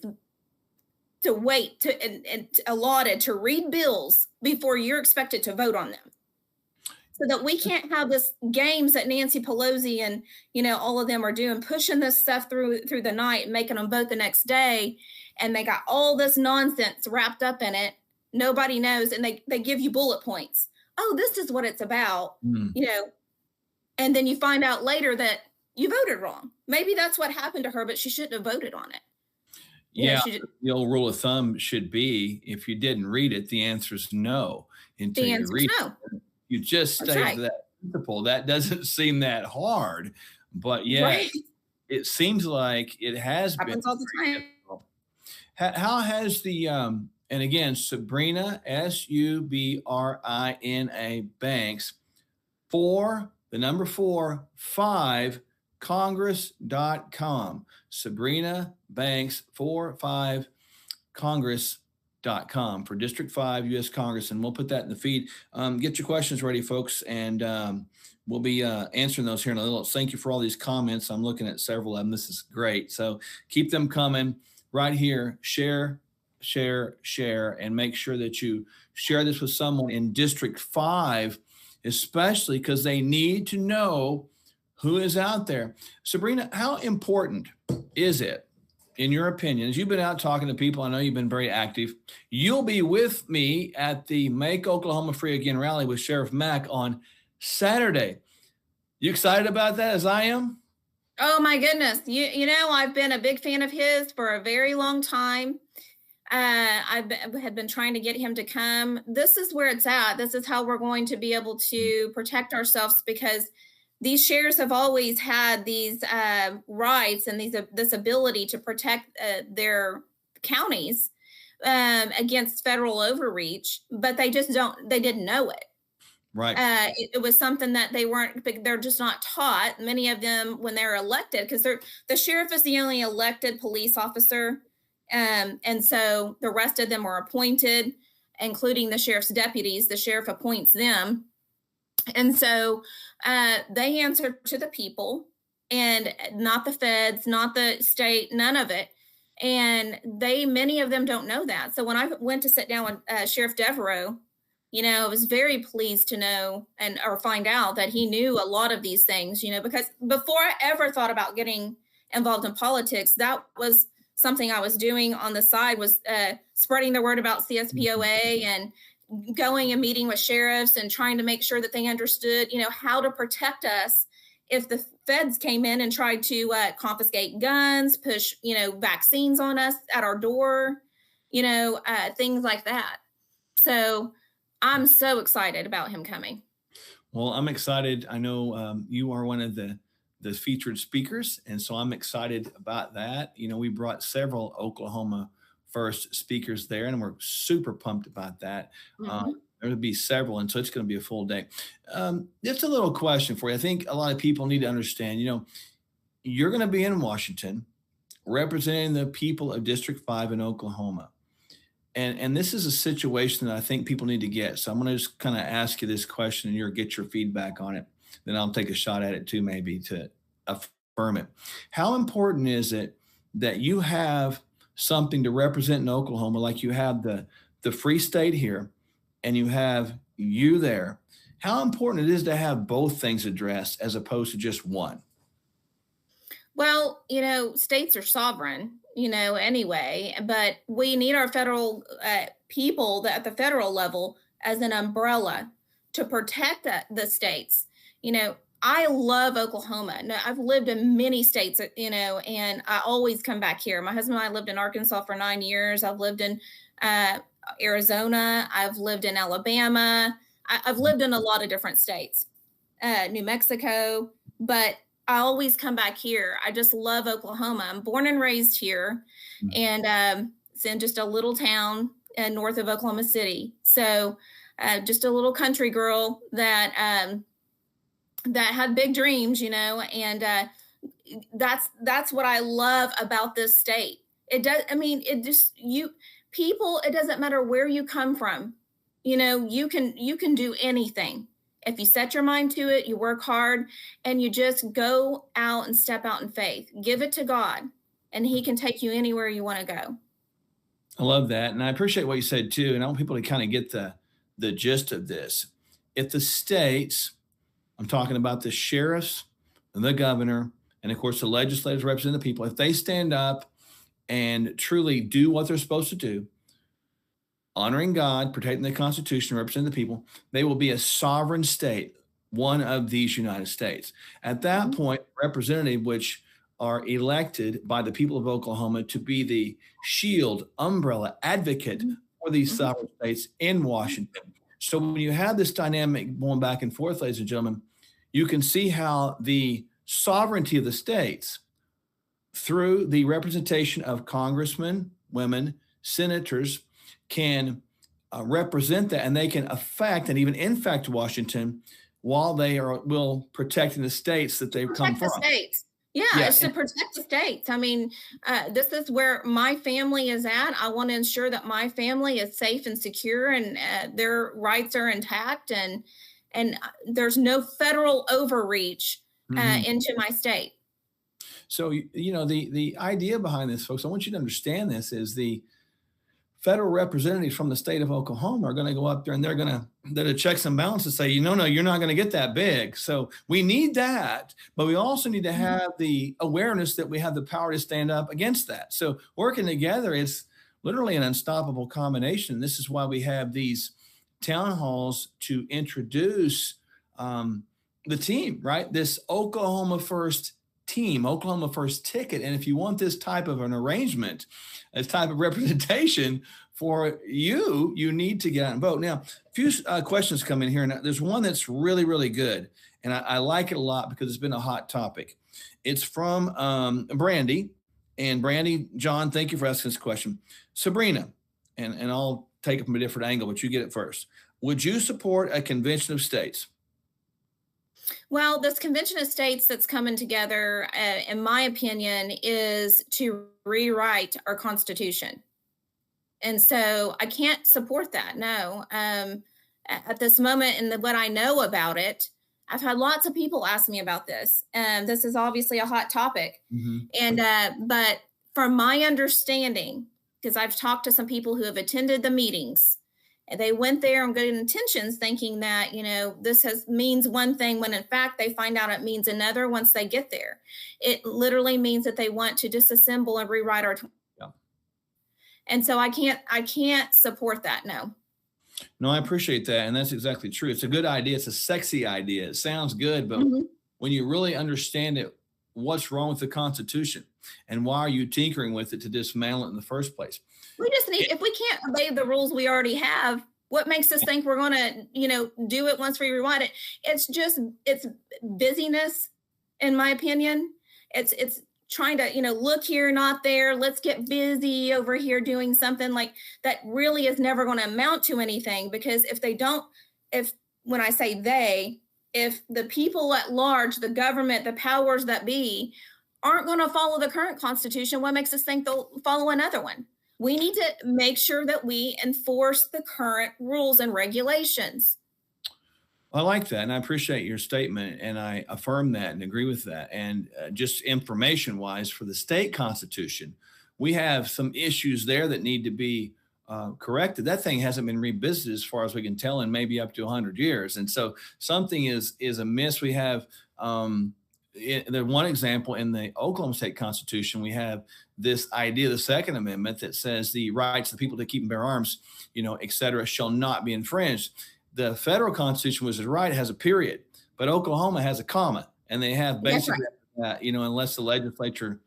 to wait and allotted to read bills before you're expected to vote on them. So that we can't have this games that Nancy Pelosi and, all of them are doing, pushing this stuff through the night and making them vote the next day. And they got all this nonsense wrapped up in it. Nobody knows. And they give you bullet points. Oh, this is what it's about, and then you find out later that you voted wrong. Maybe that's what happened to her, but she shouldn't have voted on it.
The old rule of thumb should be if you didn't read it, the answer is no. Until you read it. You just stay to that principle. That doesn't seem that hard, but it seems like it has
happens all the time.
How has the and again, Subrina, Subrina Banks, 4, 5, Congress.com. Subrina Banks 45 Congress.com for District 5 U.S. Congress. And we'll put that in the feed. Get your questions ready, folks. And we'll be answering those here in a little. Thank you for all these comments. I'm looking at several of them. This is great. So keep them coming right here. Share and make sure that you share this with someone in District 5, especially because they need to know who is out there. Subrina, how important is it, in your opinion, as you've been out talking to people? I know you've been very active. You'll be with me at the Make Oklahoma Free Again rally with Sheriff Mack on Saturday. You excited about that, as I am?
Oh my goodness. You know, I've been a big fan of his for a very long time. I had been trying to get him to come. This is where it's at. This is how we're going to be able to protect ourselves, because these sheriffs have always had these rights and this ability to protect their counties against federal overreach, but they didn't know it.
Right.
It was something that they're just not taught. Many of them, when they're elected, because the sheriff is the only elected police officer. And so the rest of them are appointed, including the sheriff's deputies. The sheriff appoints them. And so they answer to the people, and not the feds, not the state, none of it. And many of them don't know that. So when I went to sit down with Sheriff Devereaux, you know, I was very pleased to know or find out that he knew a lot of these things, you know, because before I ever thought about getting involved in politics, that was something I was doing on the side, was spreading the word about CSPOA and going and meeting with sheriffs and trying to make sure that they understood, you know, how to protect us if the feds came in and tried to confiscate guns, push, you know, vaccines on us at our door, you know, things like that. So I'm so excited about him coming.
Well, I'm excited. I know you are one of the featured speakers, and so I'm excited about that. You know, we brought several Oklahoma First speakers there, and we're super pumped about that.
Mm-hmm.
There'll be several, and so it's going to be a full day. Just a little question for you. I think a lot of people need to understand, you know, you're going to be in Washington representing the people of District 5 in Oklahoma. And this is a situation that I think people need to get. So I'm going to just kind of ask you this question, and you'll get your feedback on it. Then I'll take a shot at it too, maybe to affirm it. How important is it that you have something to represent in Oklahoma, like you have the free state here and you have you there? How important it is to have both things addressed as opposed to just one?
Well, you know, states are sovereign, you know, anyway, but we need our federal people at the federal level as an umbrella to protect the states. You know, I love Oklahoma. No, I've lived in many states, you know, and I always come back here. My husband and I lived in Arkansas for 9 years. I've lived in Arizona. I've lived in Alabama. I've lived in a lot of different states, New Mexico, but I always come back here. I just love Oklahoma. I'm born and raised here, and it's in just a little town north of Oklahoma City. So just a little country girl that had big dreams, you know, and that's what I love about this state. It does. I mean, it doesn't matter where you come from, you know, you can do anything. If you set your mind to it, you work hard, and you just go out and step out in faith, give it to God, and he can take you anywhere you want to go.
I love that. And I appreciate what you said too. And I want people to kind of get the gist of this. If the states, I'm talking about the sheriffs and the governor, and of course the legislators representing the people, if they stand up and truly do what they're supposed to do, honoring God, protecting the Constitution, representing the people, they will be a sovereign state, one of these United States. At that point, representative, which are elected by the people of Oklahoma to be the shield, umbrella, advocate for these sovereign states in Washington. So when you have this dynamic going back and forth, ladies and gentlemen, you can see how the sovereignty of the states, through the representation of congressmen, women, senators, can represent that, and they can affect and even infect Washington while they will protecting the states that they've come from.
The states. Yeah, it's to protect the states. I mean, this is where my family is at. I want to ensure that my family is safe and secure, and their rights are intact, and there's no federal overreach into my state.
So, you know, the idea behind this, folks, I want you to understand this, is the federal representatives from the state of Oklahoma are going to go up there and they're going to checks and balances say, no, you're not going to get that big. So we need that, but we also need to have the awareness that we have the power to stand up against that. So working together, it's literally an unstoppable combination. This is why we have these town halls to introduce the team, right? This Oklahoma First team, Oklahoma First ticket. And if you want this type of an arrangement, this type of representation for you, you need to get out and vote. Now, a few questions come in here. And there's one that's really, really good. And I like it a lot because it's been a hot topic. It's from Brandy. And Brandy, John, thank you for asking this question. Subrina, and I'll take it from a different angle, but you get it first. Would you support a convention of states?
Well, this convention of states that's coming together, in my opinion, is to rewrite our Constitution. And so I can't support that. No. At this moment, and what I know about it, I've had lots of people ask me about this. This is obviously a hot topic. And but from my understanding, because I've talked to some people who have attended the meetings, and they went there on good intentions thinking that, this means one thing when in fact they find out it means another once they get there. It literally means that they want to disassemble and rewrite our. Yeah. And so I can't support that. No.
No, I appreciate that. And that's exactly true. It's a good idea. It's a sexy idea. It sounds good, but when you really understand it, what's wrong with the Constitution and why are you tinkering with it to dismantle it in the first place?
We just need, if we can't obey the rules we already have, what makes us think we're going to, do it once we rewrite it? It's busyness, in my opinion. It's trying to, look here, not there. Let's get busy over here doing something like that really is never going to amount to anything, because when I say they, if the people at large, the government, the powers that be, aren't going to follow the current Constitution, what makes us think they'll follow another one? We need to make sure that we enforce the current rules and regulations.
I like that. And I appreciate your statement. And I affirm that and agree with that. And just information wise, for the state constitution, we have some issues there that need to be corrected. That thing hasn't been revisited as far as we can tell in maybe up to 100 years. And so something is amiss. We have the one example in the Oklahoma State Constitution, we have this idea, the Second Amendment, that says the rights of the people to keep and bear arms, et cetera, shall not be infringed. The federal Constitution, which is right, has a period, but Oklahoma has a comma, and they have basically that, unless the legislature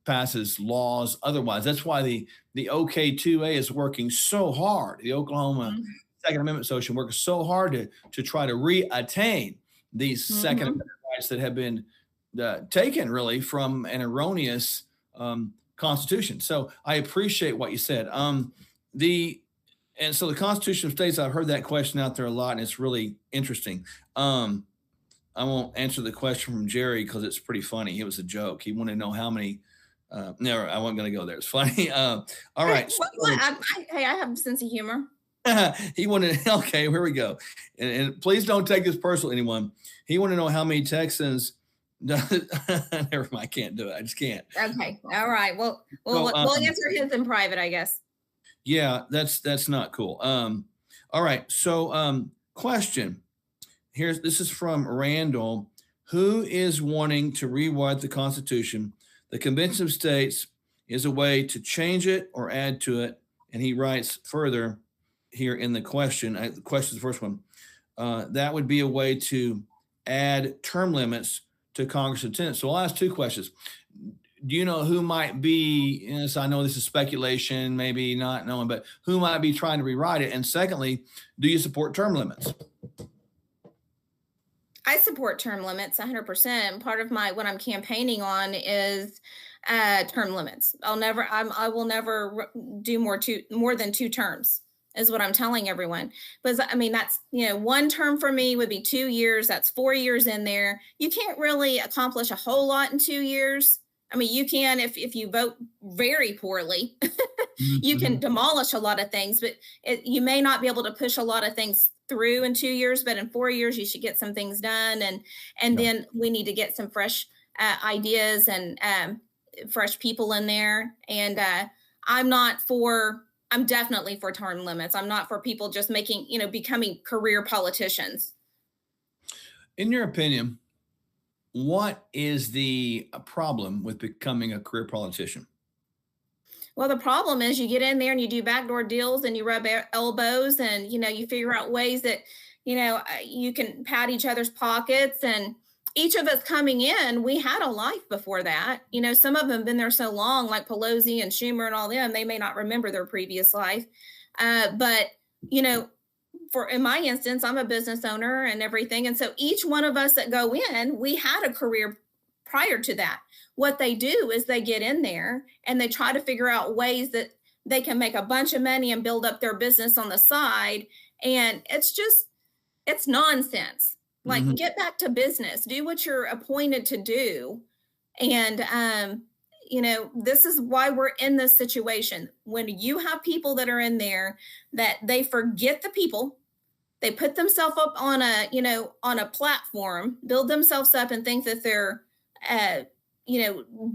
passes laws otherwise. That's why the OK2A is working so hard. The Oklahoma Second Amendment Association works so hard to try to reattain these Second Amendment rights that have been taken really from an erroneous Constitution. So I appreciate what you said. And so the Constitution of States, I've heard that question out there a lot, and it's really interesting. I won't answer the question from Jerry because it's pretty funny. It was a joke. He wanted to know how many. Never, I wasn't going to go there. It's funny. All right.
I have a sense of humor.
He wanted, okay, here we go. And please don't take this personal, anyone. He wanted to know how many Texans. Never mind, I can't do it. I just can't.
Okay. All right. Well, we'll answer his in private, I guess.
Yeah, that's not cool. All right. So question. This is from Randall, who is wanting to rewrite the Constitution. The Convention of States is a way to change it or add to it. And he writes further here in the question. The question is the first one. That would be a way to add term limits to Congress attendance. So I'll ask two questions. Do you know who might be, yes, I know this is speculation, maybe not knowing, but who might be trying to rewrite it? And secondly, do you support term limits?
I support term limits 100%. Part of what I'm campaigning on is term limits. I will never do more than 2 terms, is what I'm telling everyone. Because that's, one term for me would be 2 years. That's 4 years in there. You can't really accomplish a whole lot in 2 years. You can if you vote very poorly, you can demolish a lot of things, but you may not be able to push a lot of things through in 2 years, but in 4 years, you should get some things done. And then we need to get some fresh ideas and fresh people in there. And I'm not for I'm definitely for term limits. I'm not for people just making, becoming career politicians.
In your opinion, what is the problem with becoming a career politician?
Well, the problem is you get in there and you do backdoor deals and you rub elbows and, you figure out ways that, you can pat each other's pockets. And each of us coming in, we had a life before that. Some of them have been there so long, like Pelosi and Schumer and all them, they may not remember their previous life. But, in my instance, I'm a business owner and everything. And so each one of us that go in, we had a career prior to that. What they do is they get in there and they try to figure out ways that they can make a bunch of money and build up their business on the side. And it's nonsense. Like, get back to business, do what you're appointed to do. And, this is why we're in this situation. When you have people that are in there that they forget the people, they put themselves up on a platform, build themselves up and think that they're,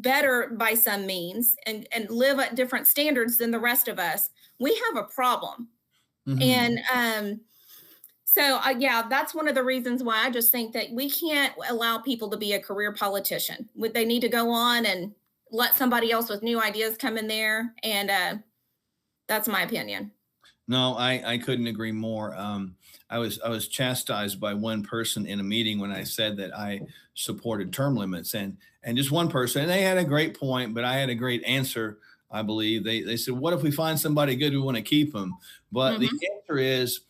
better by some means and live at different standards than the rest of us, we have a problem. And so that's one of the reasons why I just think that we can't allow people to be a career politician. They need to go on and let somebody else with new ideas come in there. And that's my opinion.
No, I couldn't agree more. I was chastised by one person in a meeting when I said that I supported term limits, and just one person, and they had a great point, but I had a great answer. I believe they said, what if we find somebody good, we want to keep them? But the answer is,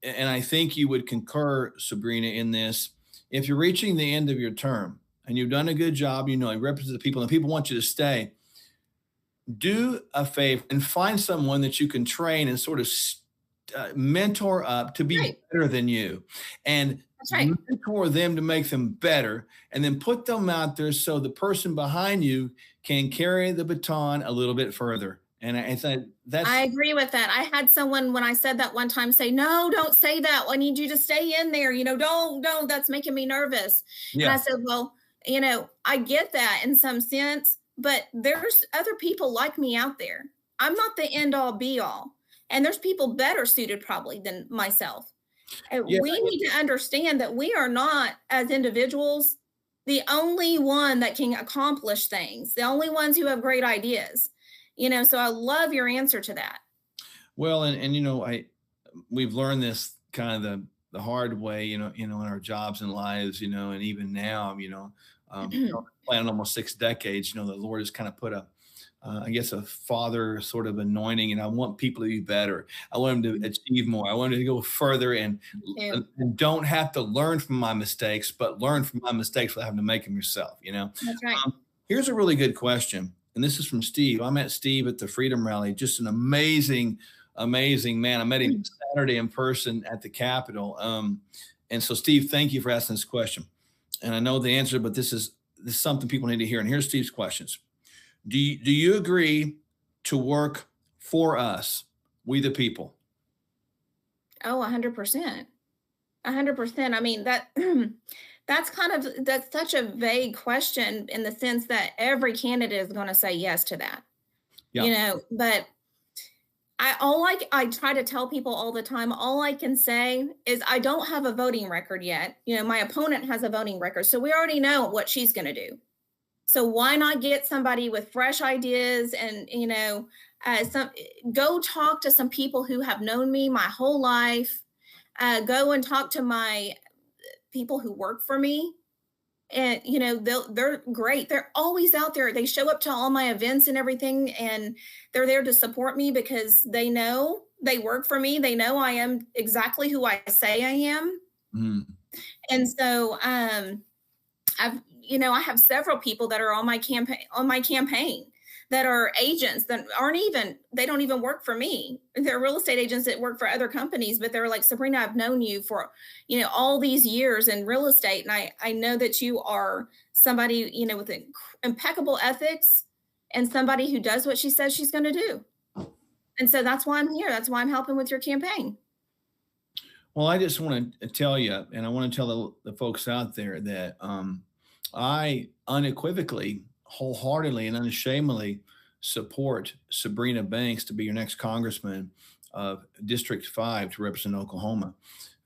and I think you would concur, Subrina, in this, if you're reaching the end of your term and you've done a good job, you represent the people and people want you to stay, do a favor and find someone that you can train and sort of mentor up to be better than you, and mentor them to make them better, and then put them out there so the person behind you can carry the baton a little bit further. And I
agree with that. I had someone, when I said that one time, say, no, don't say that. I need you to stay in there. Don't, that's making me nervous. Yeah. And I said, well, I get that in some sense, but there's other people like me out there. I'm not the end all be all. And there's people better suited probably than myself. We need to understand that we are not, as individuals, the only one that can accomplish things, the only ones who have great ideas. So I love your answer to that.
Well, and we've learned this kind of the hard way, in our jobs and lives, and even now, planning almost 6 decades, the Lord has kind of put a father sort of anointing, and I want people to be better. I want them to achieve more. I want them to go further and don't have to learn from my mistakes, but learn from my mistakes without having to make them yourself,
That's right.
Here's a really good question. And this is from Steve. I met Steve at the Freedom Rally, just an amazing man. I met him Saturday in person at the Capitol. And so, Steve, thank you for asking this question. And I know the answer, but this is something people need to hear. And here's Steve's questions. Do you agree to work for us, we the people?
Oh, 100%. 100%. I mean, that's such a vague question in the sense that every candidate is going to say yes to that. Yeah. But I try to tell people all the time, all I can say is I don't have a voting record yet. My opponent has a voting record. So we already know what she's going to do. So why not get somebody with fresh ideas and, go talk to some people who have known me my whole life. Go and talk to my people who work for me. And, they're great. They're always out there. They show up to all my events and everything. And they're there to support me because they know they work for me. They know I am exactly who I say I am. And so I have several people that are on my campaign that are agents that they don't even work for me. They're real estate agents that work for other companies, but they're like, Subrina, I've known you for, all these years in real estate. And I know that you are somebody, with impeccable ethics and somebody who does what she says she's going to do. And so that's why I'm here. That's why I'm helping with your campaign.
Well, I just want to tell you, and I want to tell the folks out there that I unequivocally, wholeheartedly, and unashamedly support Subrina Banks to be your next congressman of District 5 to represent Oklahoma.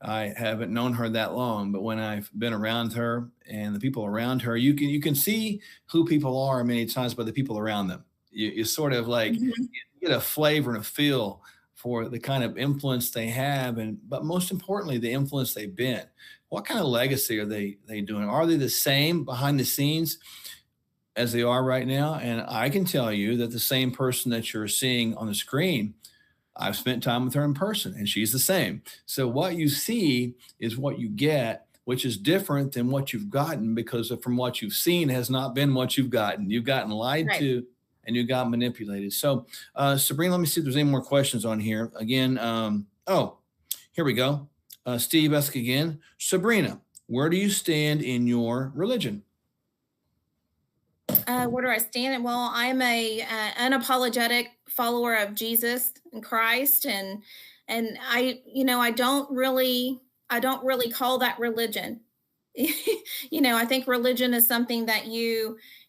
I haven't known her that long, but when I've been around her and the people around her, you can see who people are many times by the people around them. You sort of like you get a flavor and a feel for the kind of influence they have, but most importantly, the influence they've been. What kind of legacy are they doing? Are they the same behind the scenes as they are right now? And I can tell you that the same person that you're seeing on the screen, I've spent time with her in person, and she's the same. So what you see is what you get, which is different than what you've gotten, because from what you've seen has not been what you've gotten. You've gotten lied to, and you got manipulated. So, Subrina, let me see if there's any more questions on here. Again, here we go. Steve asked again, Subrina, where do you stand in your religion?
Where do I stand? Well, I'm a unapologetic follower of Jesus and Christ, and I don't really call that religion. I think religion is something that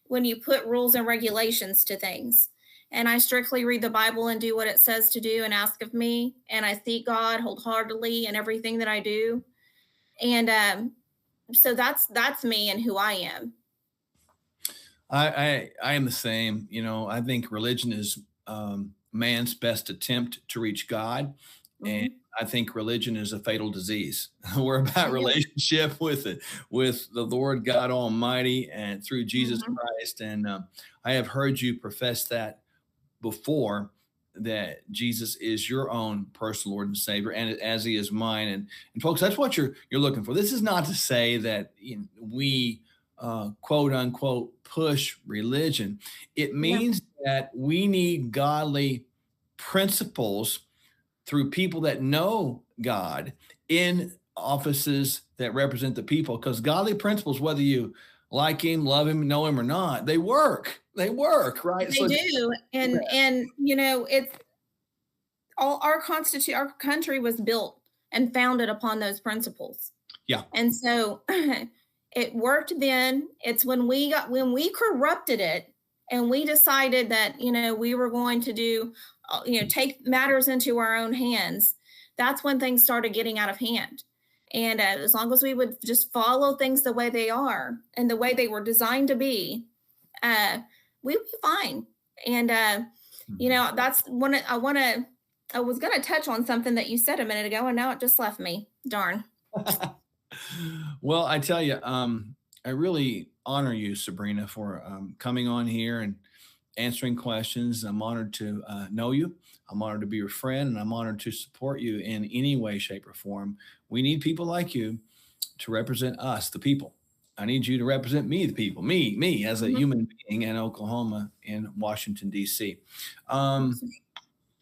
when you put rules and regulations to things. And I strictly read the Bible and do what it says to do and ask of me. And I seek God wholeheartedly in everything that I do. And so that's me and who I am.
I am the same. I think religion is man's best attempt to reach God. And I think religion is a fatal disease. We're about relationship with the Lord God Almighty and through Jesus Christ. And I have heard you profess that before, that Jesus is your own personal Lord and Savior, and as He is mine. And folks, that's what you're looking for. This is not to say that we quote unquote push religion. It means that we need godly principles through people that know God in offices that represent the people, because godly principles, whether you like Him, love Him, know Him or not, they work, right?
They do. And it's all our country was built and founded upon those principles.
Yeah.
And so it worked then. It's when we corrupted it and we decided that, we were going to do, take matters into our own hands. That's when things started getting out of hand. And as long as we would just follow things the way they are and the way they were designed to be, we'd be fine. And, that's when I was going to touch on something that you said a minute ago, and now it just left me. Darn.
Well, I tell you, I really honor you, Subrina, for coming on here and answering questions. I'm honored to know you. I'm honored to be your friend, and I'm honored to support you in any way, shape, or form. We need people like you to represent us, the people. I need you to represent me, the people, me as a human being in Oklahoma, in Washington, D.C.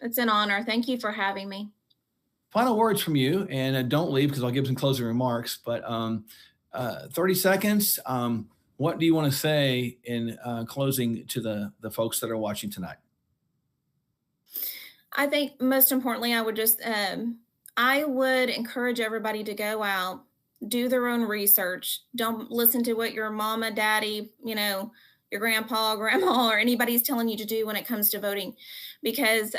It's an honor. Thank you for having me.
Final words from you, and don't leave because I'll give some closing remarks, but 30 seconds. What do you want to say in closing to the folks that are watching tonight?
I think most importantly, I would just, I would encourage everybody to go out, do their own research. Don't listen to what your mama, daddy, your grandpa, grandma, or anybody's telling you to do when it comes to voting, because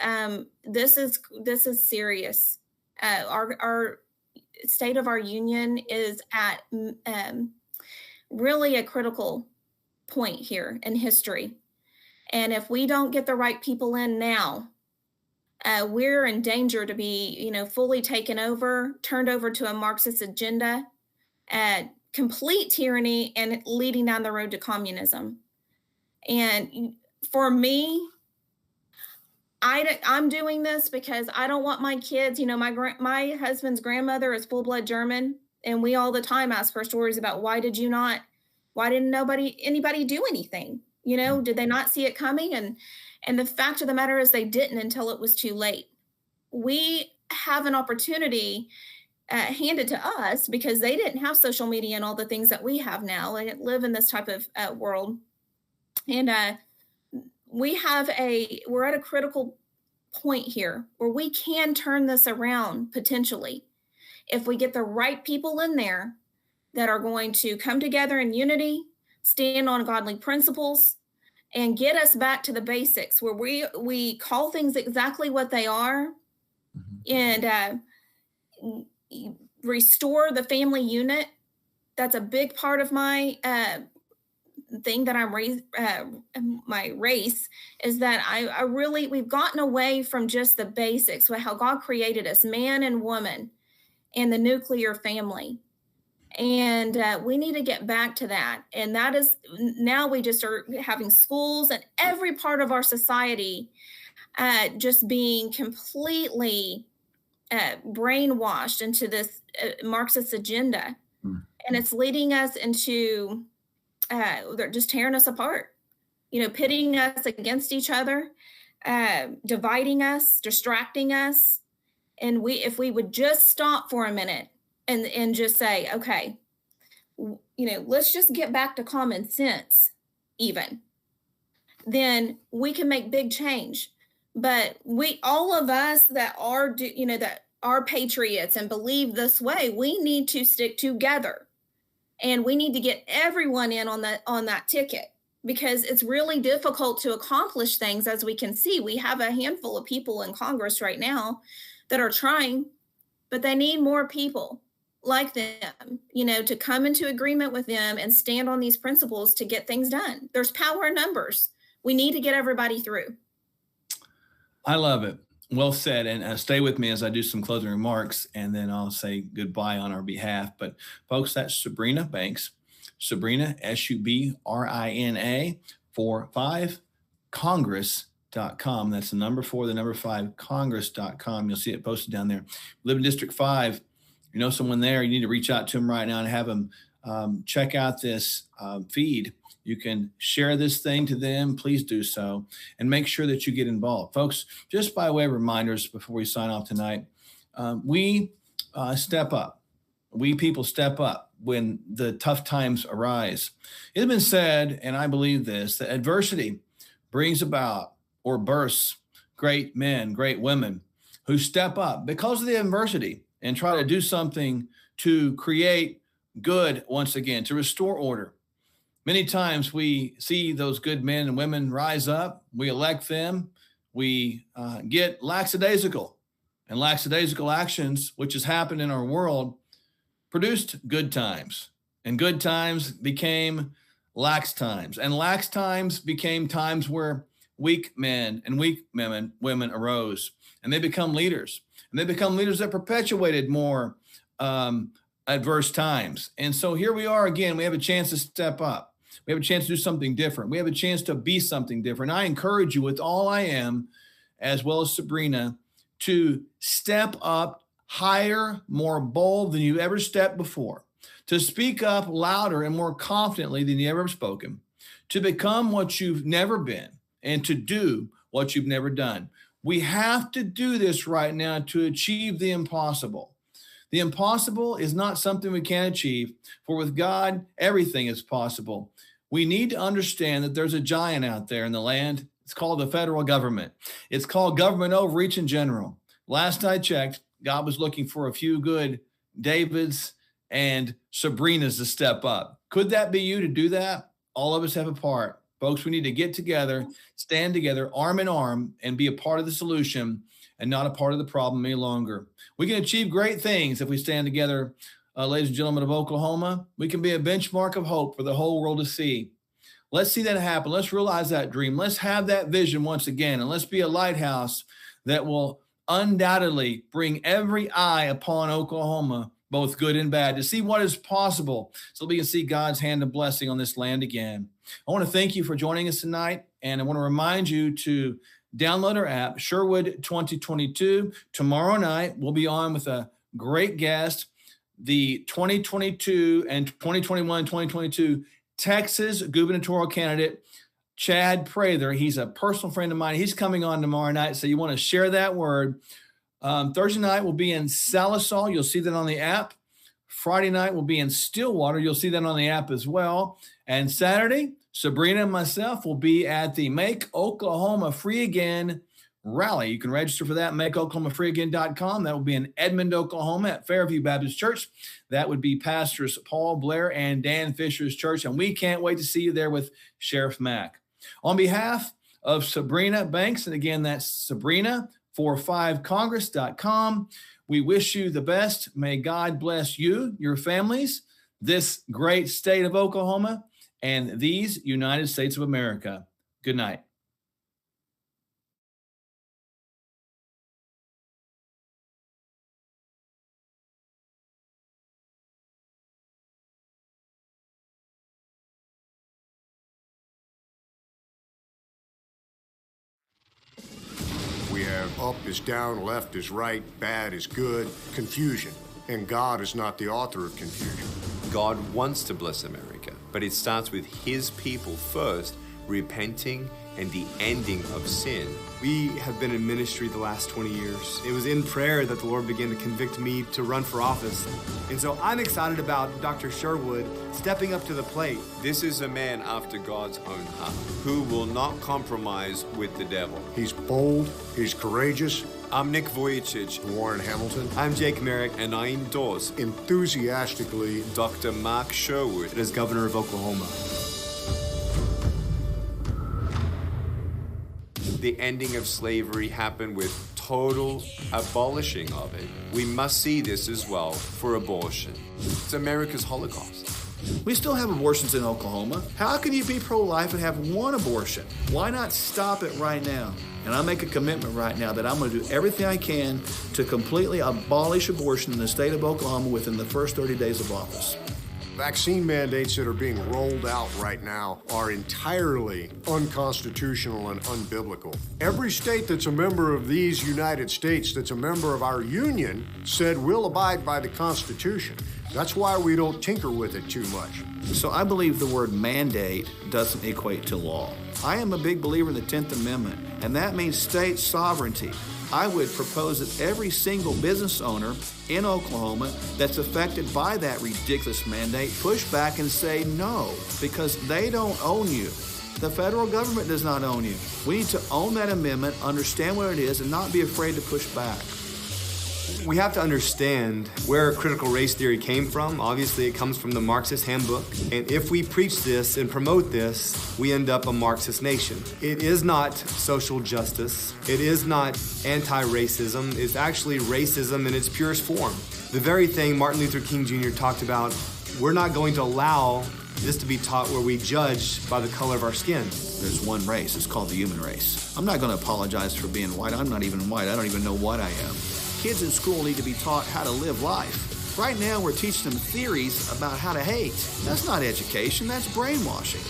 this is serious. Our state of our union is at really a critical point here in history. And if we don't get the right people in now, we're in danger to be, fully taken over, turned over to a Marxist agenda, complete tyranny, and leading down the road to communism. And for me, I'm doing this because I don't want my kids, my husband's grandmother is full-blood German, and we all the time ask her stories about why didn't anybody do anything? Did they not see it coming? And the fact of the matter is they didn't until it was too late. We have an opportunity handed to us because they didn't have social media and all the things that we have now. They didn't live in this type of world. And we're at a critical point here where we can turn this around potentially if we get the right people in there that are going to come together in unity, stand on godly principles, and get us back to the basics where we call things exactly what they are, and restore the family unit. That's a big part of my thing that I'm raised, my race, is that I really, we've gotten away from just the basics, with how God created us, man and woman, and the nuclear family. And we need to get back to that. And that is, now we just are having schools and every part of our society just being completely brainwashed into this Marxist agenda. And it's leading us into, they're just tearing us apart, pitting us against each other, dividing us, distracting us. And if we would just stop for a minute and just say, okay, let's just get back to common sense, even, then we can make big change. But all of us that are, that are patriots and believe this way, we need to stick together, and we need to get everyone in on that ticket, because it's really difficult to accomplish things. As we can see, we have a handful of people in Congress right now that are trying, but they need more people like them, to come into agreement with them and stand on these principles to get things done. There's power in numbers. We need to get everybody through.
I love it. Well said. And stay with me as I do some closing remarks, and then I'll say goodbye on our behalf. But folks, that's Subrina Banks. Subrina, Subrina, 45 Congress.com. That's the number 4, the number 5, Congress.com. You'll see it posted down there. Live in District 5. You know someone there, you need to reach out to them right now and have them check out this feed. You can share this thing to them. Please do so, and make sure that you get involved. Folks, just by way of reminders before we sign off tonight, we step up. We people step up when the tough times arise. It has been said, and I believe this, that adversity brings about or bursts great men, great women who step up because of the adversity and try to do something to create good once again, to restore order. Many times we see those good men and women rise up, we elect them, we get lackadaisical, and lackadaisical actions, which has happened in our world, produced good times, and good times became lax times, and lax times became times where weak men and weak women arose, and they become leaders, and they become leaders that perpetuated more adverse times. And so here we are again. We have a chance to step up. We have a chance to do something different. We have a chance to be something different. I encourage you with all I am, as well as Subrina, to step up higher, more bold than you ever stepped before, to speak up louder and more confidently than you ever have spoken, to become what you've never been, and to do what you've never done. We have to do this right now to achieve the impossible. The impossible is not something we can't achieve, for with God, everything is possible. We need to understand that there's a giant out there in the land. It's called the federal government. It's called government overreach in general. Last I checked, God was looking for a few good Davids and Subrinas to step up. Could that be you to do that? All of us have a part. Folks, we need to get together, stand together, arm in arm, and be a part of the solution and not a part of the problem any longer. We can achieve great things if we stand together, ladies and gentlemen of Oklahoma. We can be a benchmark of hope for the whole world to see. Let's see that happen. Let's realize that dream. Let's have that vision once again, and let's be a lighthouse that will undoubtedly bring every eye upon Oklahoma, both good and bad, to see what is possible so we can see God's hand of blessing on this land again. I want to thank you for joining us tonight, and I want to remind you to download our app, Sherwood 2022. Tomorrow night, we'll be on with a great guest, the 2022 and 2021-2022 Texas gubernatorial candidate, Chad Prather. He's a personal friend of mine. He's coming on tomorrow night, so you want to share that word. Thursday night, we'll be in Salisal. You'll see that on the app. Friday night, we'll be in Stillwater. You'll see that on the app as well. And Saturday, Subrina and myself will be at the Make Oklahoma Free Again rally. You can register for that, makeoklahomafreeagain.com. That will be in Edmond, Oklahoma at Fairview Baptist Church. That would be Pastors Paul Blair and Dan Fisher's church. And we can't wait to see you there with Sheriff Mack. On behalf of Subrina Banks, and again, that's Subrina45congress.com, we wish you the best. May God bless you, your families, this great state of Oklahoma, and these United States of America. Good night.
We have up is down, left is right, bad is good, confusion. And God is not the author of confusion.
God wants to bless America, but it starts with his people first, repenting and the ending of sin.
We have been in ministry the last 20 years. It was in prayer that the Lord began to convict me to run for office. And so I'm excited about Dr. Sherwood stepping up to the plate.
This is a man after God's own heart, who will not compromise with the devil.
He's bold, he's courageous.
I'm Nick Vujicic.
Warren Hamilton.
I'm Jake Merrick.
And I endorse
enthusiastically
Dr. Mark Sherwood
as governor of Oklahoma.
The ending of slavery happened with total abolishing of it. We must see this as well for abortion. It's America's Holocaust.
We still have abortions in Oklahoma. How can you be pro-life and have one abortion? Why not stop it right now? And I make a commitment right now that I'm going to do everything I can to completely abolish abortion in the state of Oklahoma within the first 30 days of office.
Vaccine mandates that are being rolled out right now are entirely unconstitutional and unbiblical. Every state that's a member of these United States, that's a member of our union, said we'll abide by the Constitution. That's why we don't tinker with it too much.
So I believe the word mandate doesn't equate to law. I am a big believer in the 10th Amendment, and that means state sovereignty. I would propose that every single business owner in Oklahoma that's affected by that ridiculous mandate push back and say no, because they don't own you. The federal government does not own you. We need to own that amendment, understand what it is, and not be afraid to push back.
We have to understand where critical race theory came from. Obviously, it comes from the Marxist handbook. And if we preach this and promote this, we end up a Marxist nation. It is not social justice. It is not anti-racism. It's actually racism in its purest form. The very thing Martin Luther King Jr. talked about, we're not going to allow this to be taught where we judge by the color of our skin.
There's one race. It's called the human race. I'm not going to apologize for being white. I'm not even white. I don't even know what I am. Kids in school need to be taught how to live life. Right now, we're teaching them theories about how to hate. That's not education, that's brainwashing.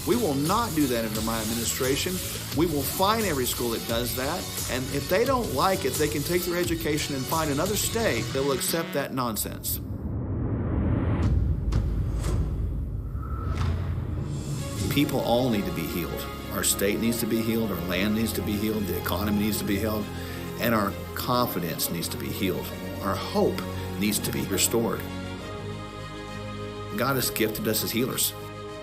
We will not do that under my administration. We will fine every school that does that, and if they don't like it, they can take their education and find another state that will accept that nonsense. People all need to be healed. Our state needs to be healed, our land needs to be healed, the economy needs to be healed, and our confidence needs to be healed. Our hope needs to be restored. God has gifted us as healers.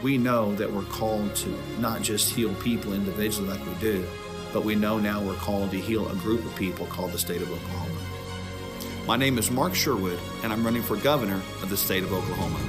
We know that we're called to not just heal people individually like we do, but we know now we're called to heal a group of people called the state of Oklahoma. My name is Mark Sherwood, and I'm running for governor of the state of Oklahoma.